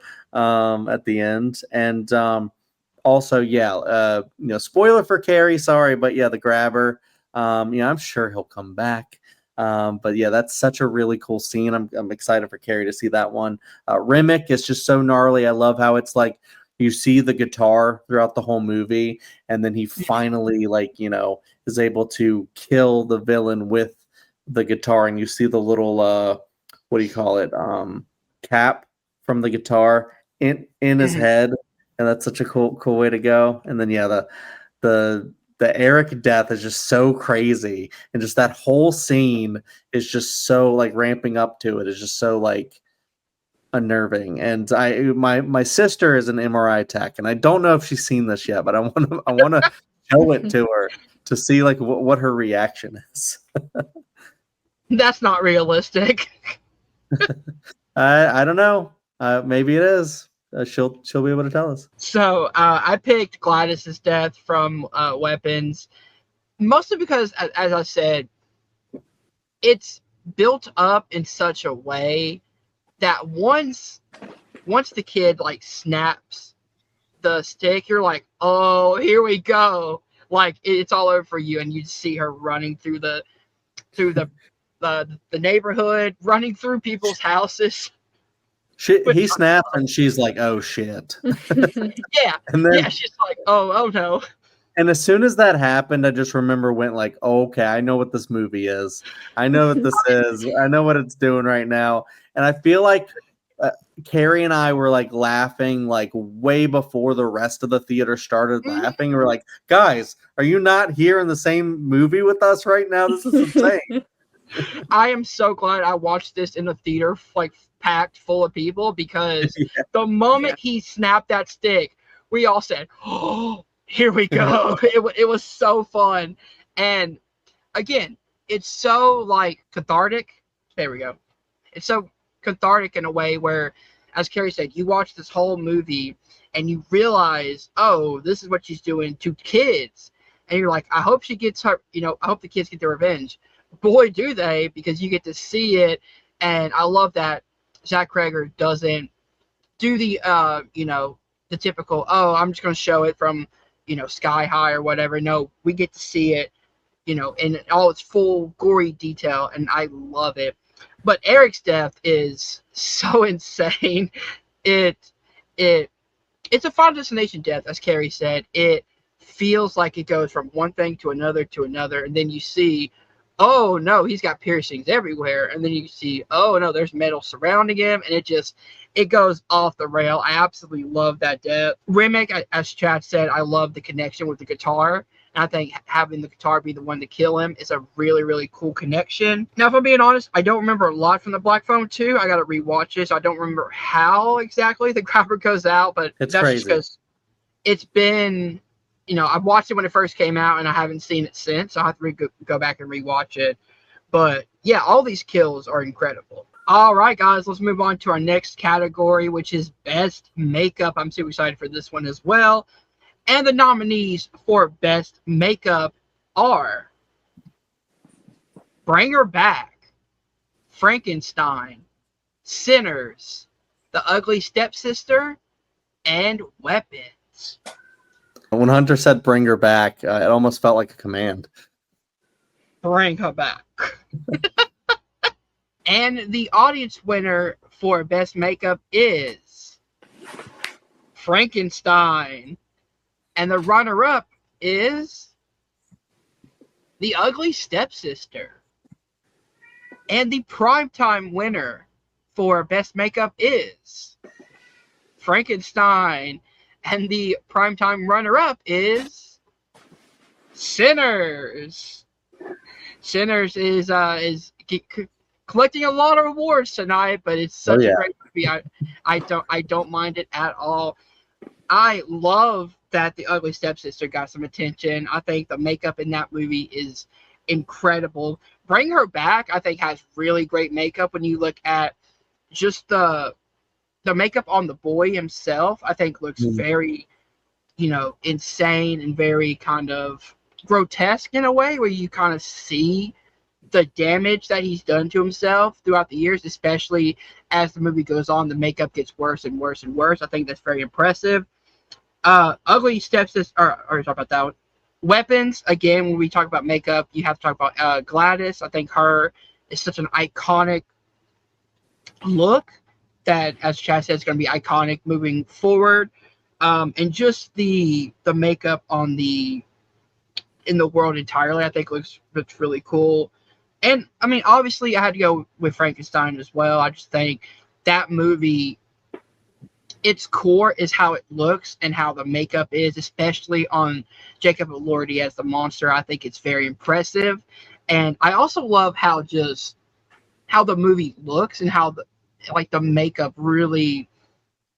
at the end. And also, yeah, spoiler for Carrie, sorry, but yeah, the grabber, I'm sure he'll come back. But yeah, that's such a really cool scene. I'm excited for Carrie to see that one. Remick is just so gnarly. I love how it's like, you see the guitar throughout the whole movie, and then he finally, is able to kill the villain with the guitar, and you see the little, what do you call it, cap from the guitar in his head, and that's such a cool way to go. And then yeah, the Eric death is just so crazy, and just that whole scene is just so like ramping up to it is just so like unnerving. And my sister is an MRI tech, and I don't know if she's seen this yet, but I want to show it to her to see like what her reaction is. That's not realistic. I don't know. Maybe it is. She'll be able to tell us. So I picked Gladys's death from Weapons, mostly because, as I said, it's built up in such a way that once the kid like snaps the stick, you're like, oh, here we go. Like it's all over for you, and you see her running through the neighborhood, running through people's houses. He snaps, and she's like, "Oh shit!" Yeah, and then she's like, "Oh no!" And as soon as that happened, I just went like, oh, "Okay, I know what this movie is. I know what this is. I know what it's doing right now." And I feel like Carrie and I were like laughing like way before the rest of the theater started laughing. We're like, "Guys, are you not here in the same movie with us right now? This is insane." I am so glad I watched this in the theater, like packed full of people, because the moment he snapped that stick, we all said, "Oh, here we go." It was so fun. And again, it's so like cathartic. There we go. It's so cathartic in a way where, as Carrie said, you watch this whole movie and you realize, oh, this is what she's doing to kids. And you're like, I hope she gets her, I hope the kids get their revenge. Boy, do they, because you get to see it. And I love that Zach Cregger doesn't do the, the typical, oh, I'm just going to show it from, sky high or whatever. No, we get to see it, in all its full gory detail. And I love it. But Eric's death is so insane. It's a Final Destination death, as Carrie said. It feels like it goes from one thing to another, and then you see, oh no, he's got piercings everywhere, and then you see, oh no, there's metal surrounding him, and it goes off the rail. I absolutely love that death. Remake, as Chad said, I love the connection with the guitar. And I think having the guitar be the one to kill him is a really, really cool connection. Now, if I'm being honest, I don't remember a lot from the Black Phone 2. I got to rewatch this. I don't remember how exactly the grabber goes out, but it's that's crazy. Just because it's been, I watched it when it first came out, and I haven't seen it since. I'll have to go back and rewatch it. But yeah, all these kills are incredible. All right, guys, let's move on to our next category, which is Best Makeup. I'm super excited for this one as well. And the nominees for Best Makeup are Bring Her Back, Frankenstein, Sinners, The Ugly Stepsister, and Weapons. When Hunter said "bring her back," it almost felt like a command. Bring her back. And the audience winner for Best Makeup is Frankenstein. And the runner-up is The Ugly Stepsister. And the primetime winner for Best Makeup is Frankenstein. And the primetime runner-up is Sinners. Sinners is collecting a lot of awards tonight, but it's such a great movie. I don't mind it at all. I love that The Ugly Stepsister got some attention. I think the makeup in that movie is incredible. Bring Her Back, I think, has really great makeup. When you look at just the makeup on the boy himself, I think looks very, insane and very kind of grotesque in a way, where you kind of see the damage that he's done to himself throughout the years, especially as the movie goes on. The makeup gets worse and worse and worse. I think that's very impressive. Ugly Stepsister, or talk about that one. Weapons, again, when we talk about makeup, you have to talk about Gladys. I think her is such an iconic look that, as Chad said, is going to be iconic moving forward. And just the makeup in the world entirely, I think looks really cool. And I mean, obviously, I had to go with Frankenstein as well. I just think that movie, its core is how it looks and how the makeup is, especially on Jacob Elordi as the monster. I think it's very impressive. And I also love how the movie looks and how the makeup really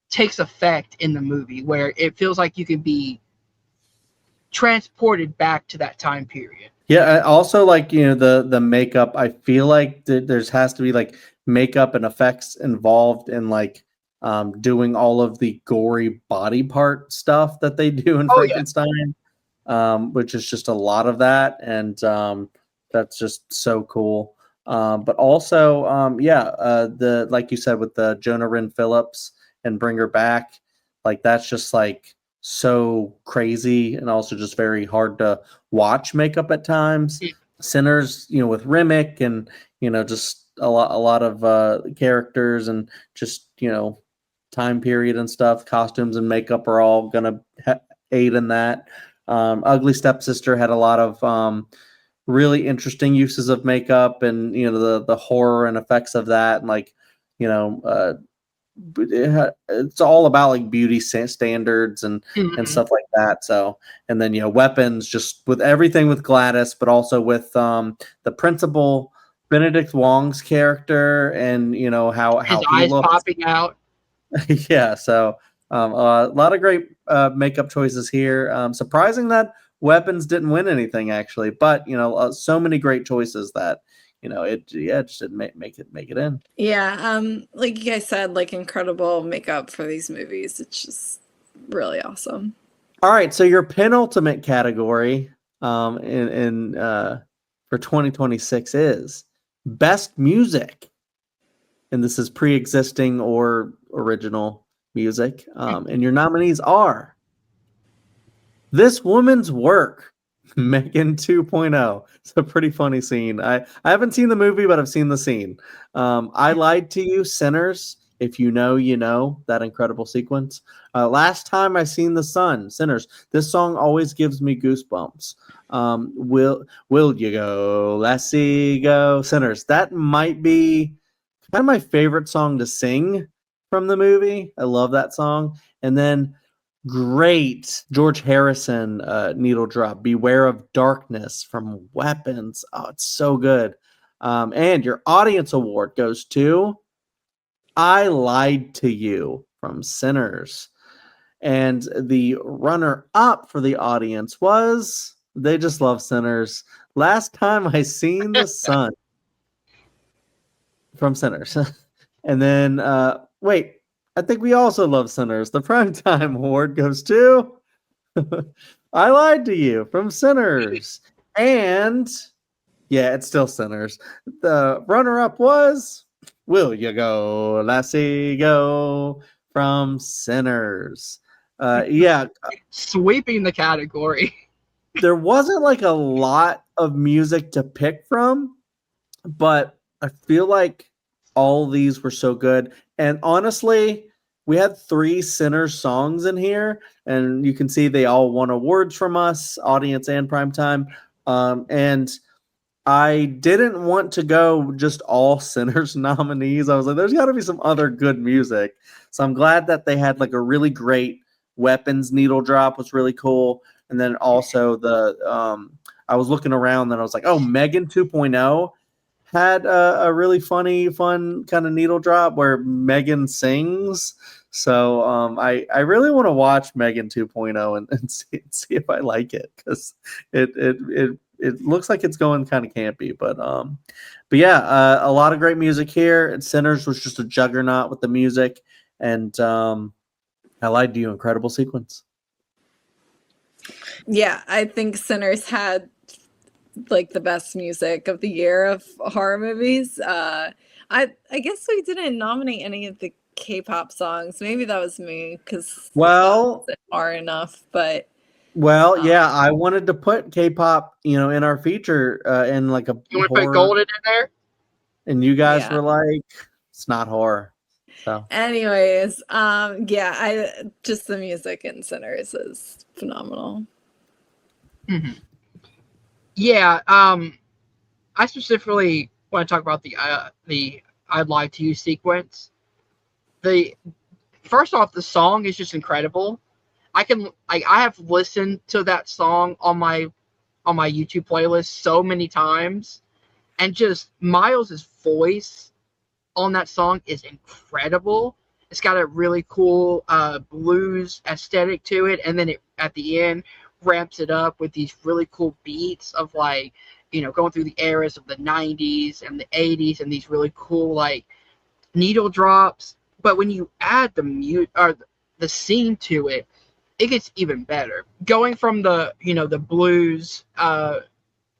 takes effect in the movie, where it feels like you can be transported back to that time period. Yeah, I also like the makeup. I feel like there's has to be like makeup and effects involved in doing all of the gory body part stuff that they do in Frankenstein, which is just a lot of that, and that's just so cool. But also, the like you said with the Jonah Rin Phillips and Bring Her Back, that's just so crazy and also just very hard to watch makeup at times. Sinners, with Remick and just a lot of characters and just time period and stuff, costumes and makeup are all gonna aid in that. Ugly Stepsister had a lot of really interesting uses of makeup and the horror and effects of that, and it's all about beauty standards and stuff like that. So, and then Weapons, just with everything with Gladys, but also with the principal Benedict Wong's character and how his he eyes looks. popping out. Yeah, so a lot of great makeup choices here. Surprising that Weapons didn't win anything actually, but so many great choices that it just didn't make it in. Yeah, like you guys said, incredible makeup for these movies. It's just really awesome. All right, so your penultimate category in for 2026 is Best Music. And this is pre-existing or original music. And your nominees are This Woman's Work, Megan 2.0. It's a pretty funny scene. I haven't seen the movie, but I've seen the scene. I Lied to You, Sinners. If you know, you know. That incredible sequence. Last Time I Seen the Sun, Sinners. This song always gives me goosebumps. Will You Go? Lassie Go? Sinners. That might be kind of my favorite song to sing from the movie. I love that song. And then great George Harrison needle drop, Beware of Darkness from Weapons. Oh, it's so good. And your audience award goes to I Lied to You from Sinners. And the runner up for the audience was They Just Love Sinners. Last Time I Seen the Sun from Sinners. And then wait, I think we also love Sinners. The Primetime Award goes to I Lied to You from Sinners. And Yeah, it's still Sinners. The runner-up was Will You Go, Lassie Go from Sinners. Yeah, Sweeping the category. there wasn't like a lot of music to pick from, but I feel like all these were so good. And honestly, we had 3 Sinners songs in here, and you can see they all won awards from us, audience and primetime. And I didn't want to go just all Sinners nominees. I was like, there's got to be some other good music. So I'm glad that they had like a really great Weapons needle drop was really cool. And then also I was looking around and I was like, oh, Megan 2.0 had a really fun kind of needle drop where Megan sings. So I really want to watch Megan 2.0 and see if I like it, because it looks like it's going kind of campy, but yeah, a lot of great music here. And Sinners was just a juggernaut with the music, and I lied to you, incredible sequence. Yeah, I think Sinners had like the best music of the year of horror movies. I guess we didn't nominate any of the K-pop songs. Maybe that was me because Well, far enough, but yeah, I wanted to put K-pop, in our feature, in like a You want to put horror, Golden in there? and you guys Yeah. were like, it's not horror. So anyways, yeah, I just the music in Sinners is phenomenal. Mm-hmm. Yeah. I specifically want to talk about the "I'd Lie to You" sequence. The First off, the song is just incredible. I have listened to that song on my YouTube playlist so many times, and just Miles's voice on that song is incredible. It's got a really cool blues aesthetic to it, and then it at the end ramps it up with these really cool beats of like, going through the eras of the 90s and the 80s, and these really cool like needle drops. But when you add the scene to it, it gets even better. Going from the blues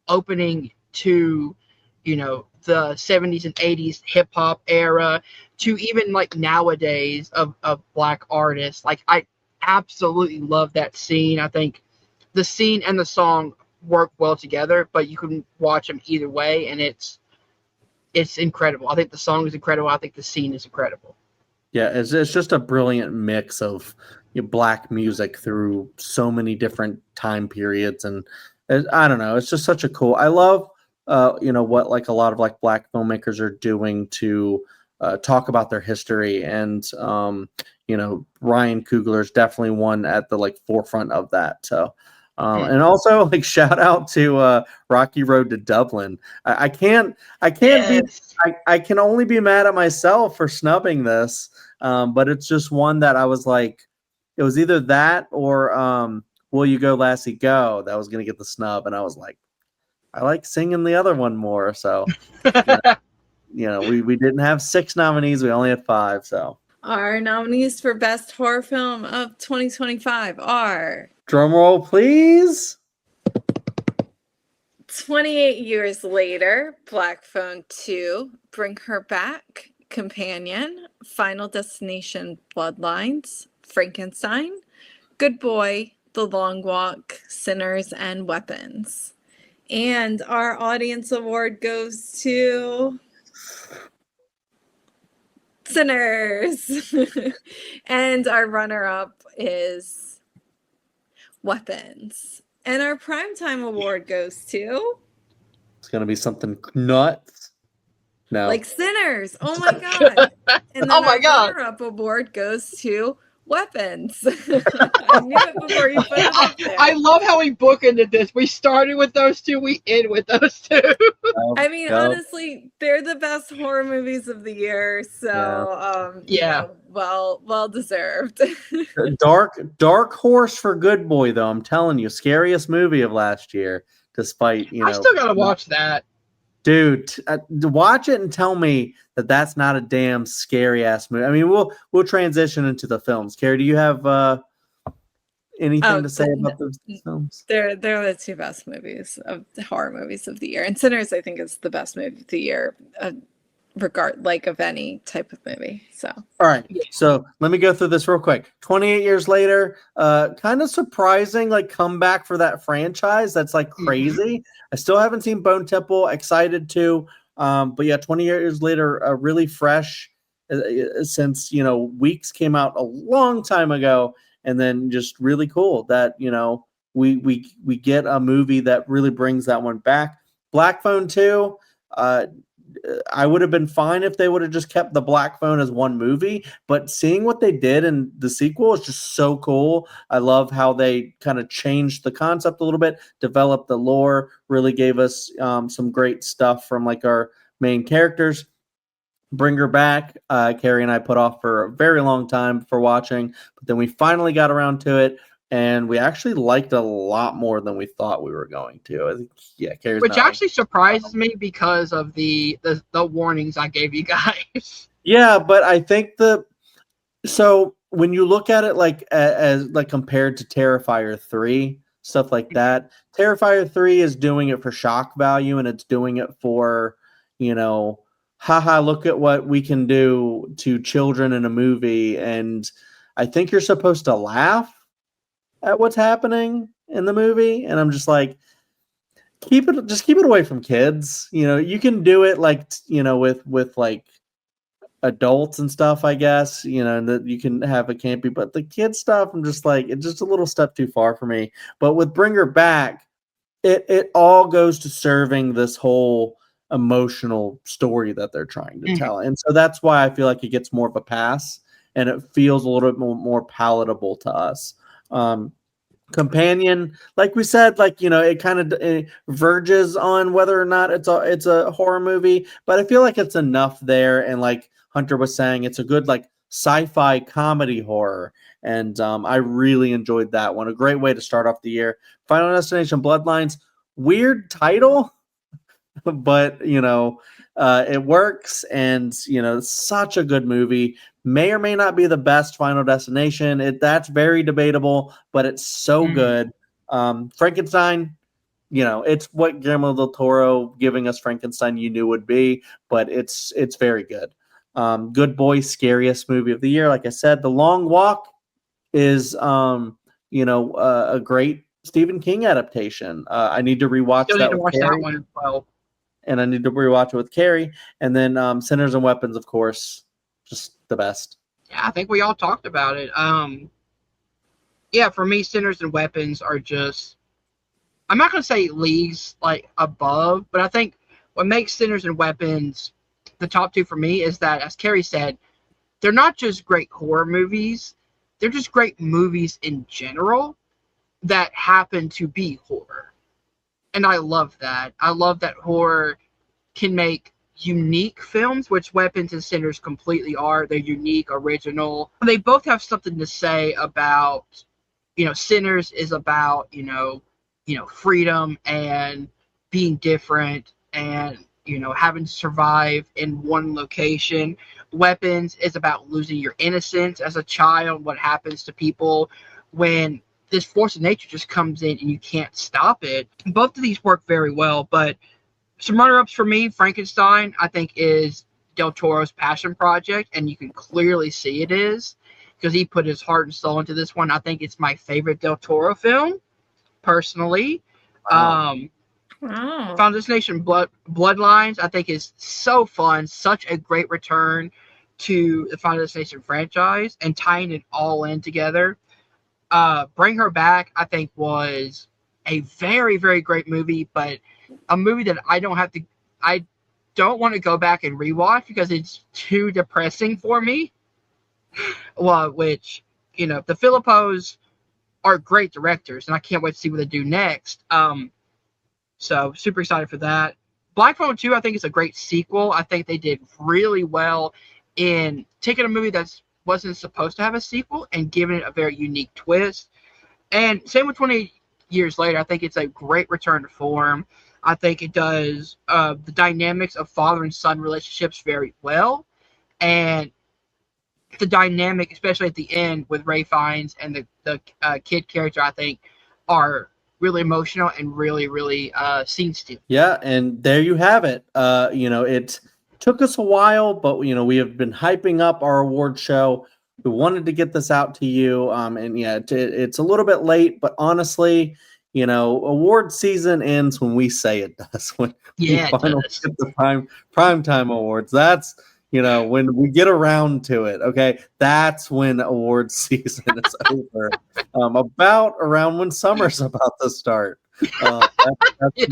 opening to the 70s and 80s hip hop era to even like nowadays of black artists. Like, I absolutely love that scene. I think the scene and the song work well together, but you can watch them either way, and it's incredible. I think the song is incredible. I think the scene is incredible. yeah, it's just a brilliant mix of black music through so many different time periods, and I don't know, it's just such a cool. I love what like a lot of like black filmmakers are doing to talk about their history, and Ryan Coogler's definitely one at the like forefront of that. So and also like shout out to Rocky Road to Dublin. I can't Yes. I can only be mad at myself for snubbing this. But it's just one that I was like, it was either that or Will You Go, Lassie Go, that was going to get the snub. And I was like, I like singing the other one more. So, we didn't have 6 nominees. We only had 5. So Our nominees for Best Horror Film of 2025 are... drum roll, please. 28 Years Later, Black Phone 2, Bring Her Back, Companion, Final Destination Bloodlines, Frankenstein, Good Boy, The Long Walk, Sinners, and Weapons. And our audience award goes to Sinners. And our runner-up is Weapons. And our Primetime Award goes to... It's going to be something nuts. No. Like Sinners. Oh my God. And then our runner-up award goes to Weapons. I knew it before you put it up there. I love how we bookended this. We started with those two, we end with those two. I mean, honestly, they're the best horror movies of the year. So, well deserved. Dark horse for Good Boy, though. I'm telling you, scariest movie of last year. Despite I still gotta watch that, dude. Watch it and tell me that that's not a damn scary ass movie. I mean, we'll transition into the films. Carrie, do you have anything Oh, to say about those films? they're the two best movies of the horror movies of the year, and Sinners I think is the best movie of the year, of any type of movie. So All right, Yeah. so let me go through this real quick. 28 years later, kind of surprising, like comeback for that franchise. That's like crazy. I still haven't seen Bone Temple. Excited to, but yeah, 20 years later, really fresh. Since Weeks came out a long time ago, and then just really cool that we get a movie that really brings that one back. Black Phone 2. I would have been fine if they would have just kept the Black Phone as one movie, but seeing what they did in the sequel is just so cool. I love how they kind of changed the concept a little bit, developed the lore, really gave us some great stuff from like our main characters. Bring Her Back, Carrie and I put off for a very long time for watching, but then we finally got around to it, and we actually liked it a lot more than we thought we were going to. I think, yeah, Carrie's Which not actually surprises me because of the warnings I gave you guys. Yeah, but I think so when you look at it like as like compared to Terrifier 3, stuff like that, Terrifier 3 is doing it for shock value, and it's doing it for, haha, look at what we can do to children in a movie, and I think you're supposed to laugh at what's happening in the movie, and I'm just like, keep it away from kids. You can do it like with like adults and stuff, I guess, and that you can have a campy, but the kid stuff, I'm just like, it's just a little step too far for me. But with Bring Her Back, it all goes to serving this whole emotional story that they're trying to tell. And so that's why I feel like it gets more of a pass, and it feels a little bit more palatable to us. Companion, like we said, like it kind of verges on whether or not it's a horror movie, but I feel like it's enough there. And like Hunter was saying, it's a good like sci-fi comedy horror, and I really enjoyed that one. A great way to start off the year. Final Destination Bloodlines, weird title, but it works, and it's such a good movie. May or may not be the best Final Destination. That's very debatable, but it's so good. Frankenstein, it's what Guillermo del Toro giving us Frankenstein you knew would be, but it's very good. Good Boy, scariest movie of the year. Like I said, The Long Walk is a great Stephen King adaptation. I need to rewatch Still need that to with watch Carrie. that one as well. And I need to rewatch it with Carrie. And then Sinners and Weapons, of course, just the best. Yeah, I think we all talked about it. Yeah, for me, Sinners and Weapons are just, I'm not going to say leagues like above, but I think what makes Sinners and Weapons the top two for me is that, as Carrie said, they're not just great horror movies, they're just great movies in general that happen to be horror. And I love that. I love that horror can make unique films, which Weapons and Sinners completely are. They're unique, original. They both have something to say about, Sinners is about, freedom and being different and, having to survive in one location. Weapons is about losing your innocence as a child, what happens to people when this force of nature just comes in and you can't stop it. Both of these work very well, but some runner-ups for me, Frankenstein, I think, is Del Toro's passion project, and you can clearly see it is, because he put his heart and soul into this one. I think it's my favorite Del Toro film, personally. Wow. Final Destination Bloodlines, I think, is so fun, such a great return to the Final Destination franchise, and tying it all in together. Bring Her Back, I think, was a very, very great movie, but a movie that I don't want to go back and rewatch because it's too depressing for me. Well, which, the Filippos are great directors, and I can't wait to see what they do next. So super excited for that. Black Phone 2, I think, is a great sequel. I think they did really well in taking a movie that wasn't supposed to have a sequel and giving it a very unique twist. And same with 20 years later, I think it's a great return to form. I think it does the dynamics of father and son relationships very well. And the dynamic, especially at the end with Ray Fiennes and the kid character, I think, are really emotional and really, really scene stealing. Yeah, and there you have it. It took us a while, but we have been hyping up our award show. We wanted to get this out to you, and yeah, it's a little bit late, but honestly, award season ends when we say it does. When we Yeah, it finally does. get the Primetime Awards, that's when we get around to it. Okay, that's when award season is over. About around when summer's about to start. That's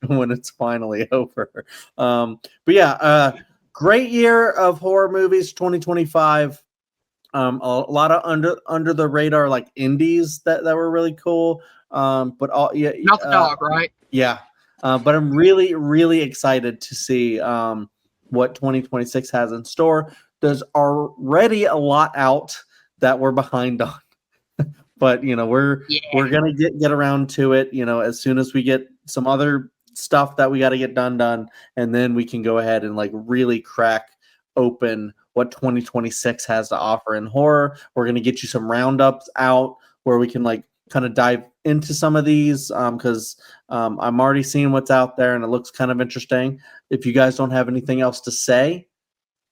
when it's finally over. But yeah, great year of horror movies, 2025. A lot of under the radar like indies that were really cool. But all yeah, Not the dog, right? yeah. But I'm really really excited to see what 2026 has in store. There's already a lot out that we're behind on. But we're gonna get around to it. As soon as we get some other stuff that we got to get done, and then we can go ahead and like really crack open what 2026 has to offer in horror. We're gonna get you some roundups out where we can like kind of dive into some of these because I'm already seeing what's out there and it looks kind of interesting. If you guys don't have anything else to say,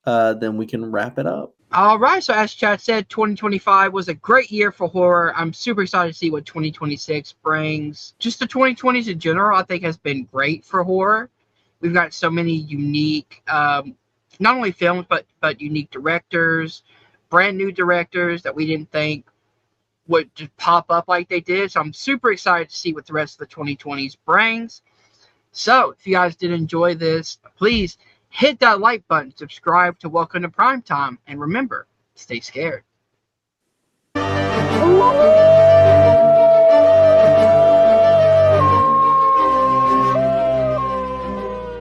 then we can wrap it up. All right, so as Chad said, 2025 was a great year for horror. I'm super excited to see what 2026 brings. Just the 2020s in general, I think, has been great for horror. We've got so many unique, not only films, but unique directors, brand new directors that we didn't think would just pop up like they did. So I'm super excited to see what the rest of the 2020s brings. So if you guys did enjoy this, please hit that like button, subscribe to Welcome to Primetime, and remember, stay scared.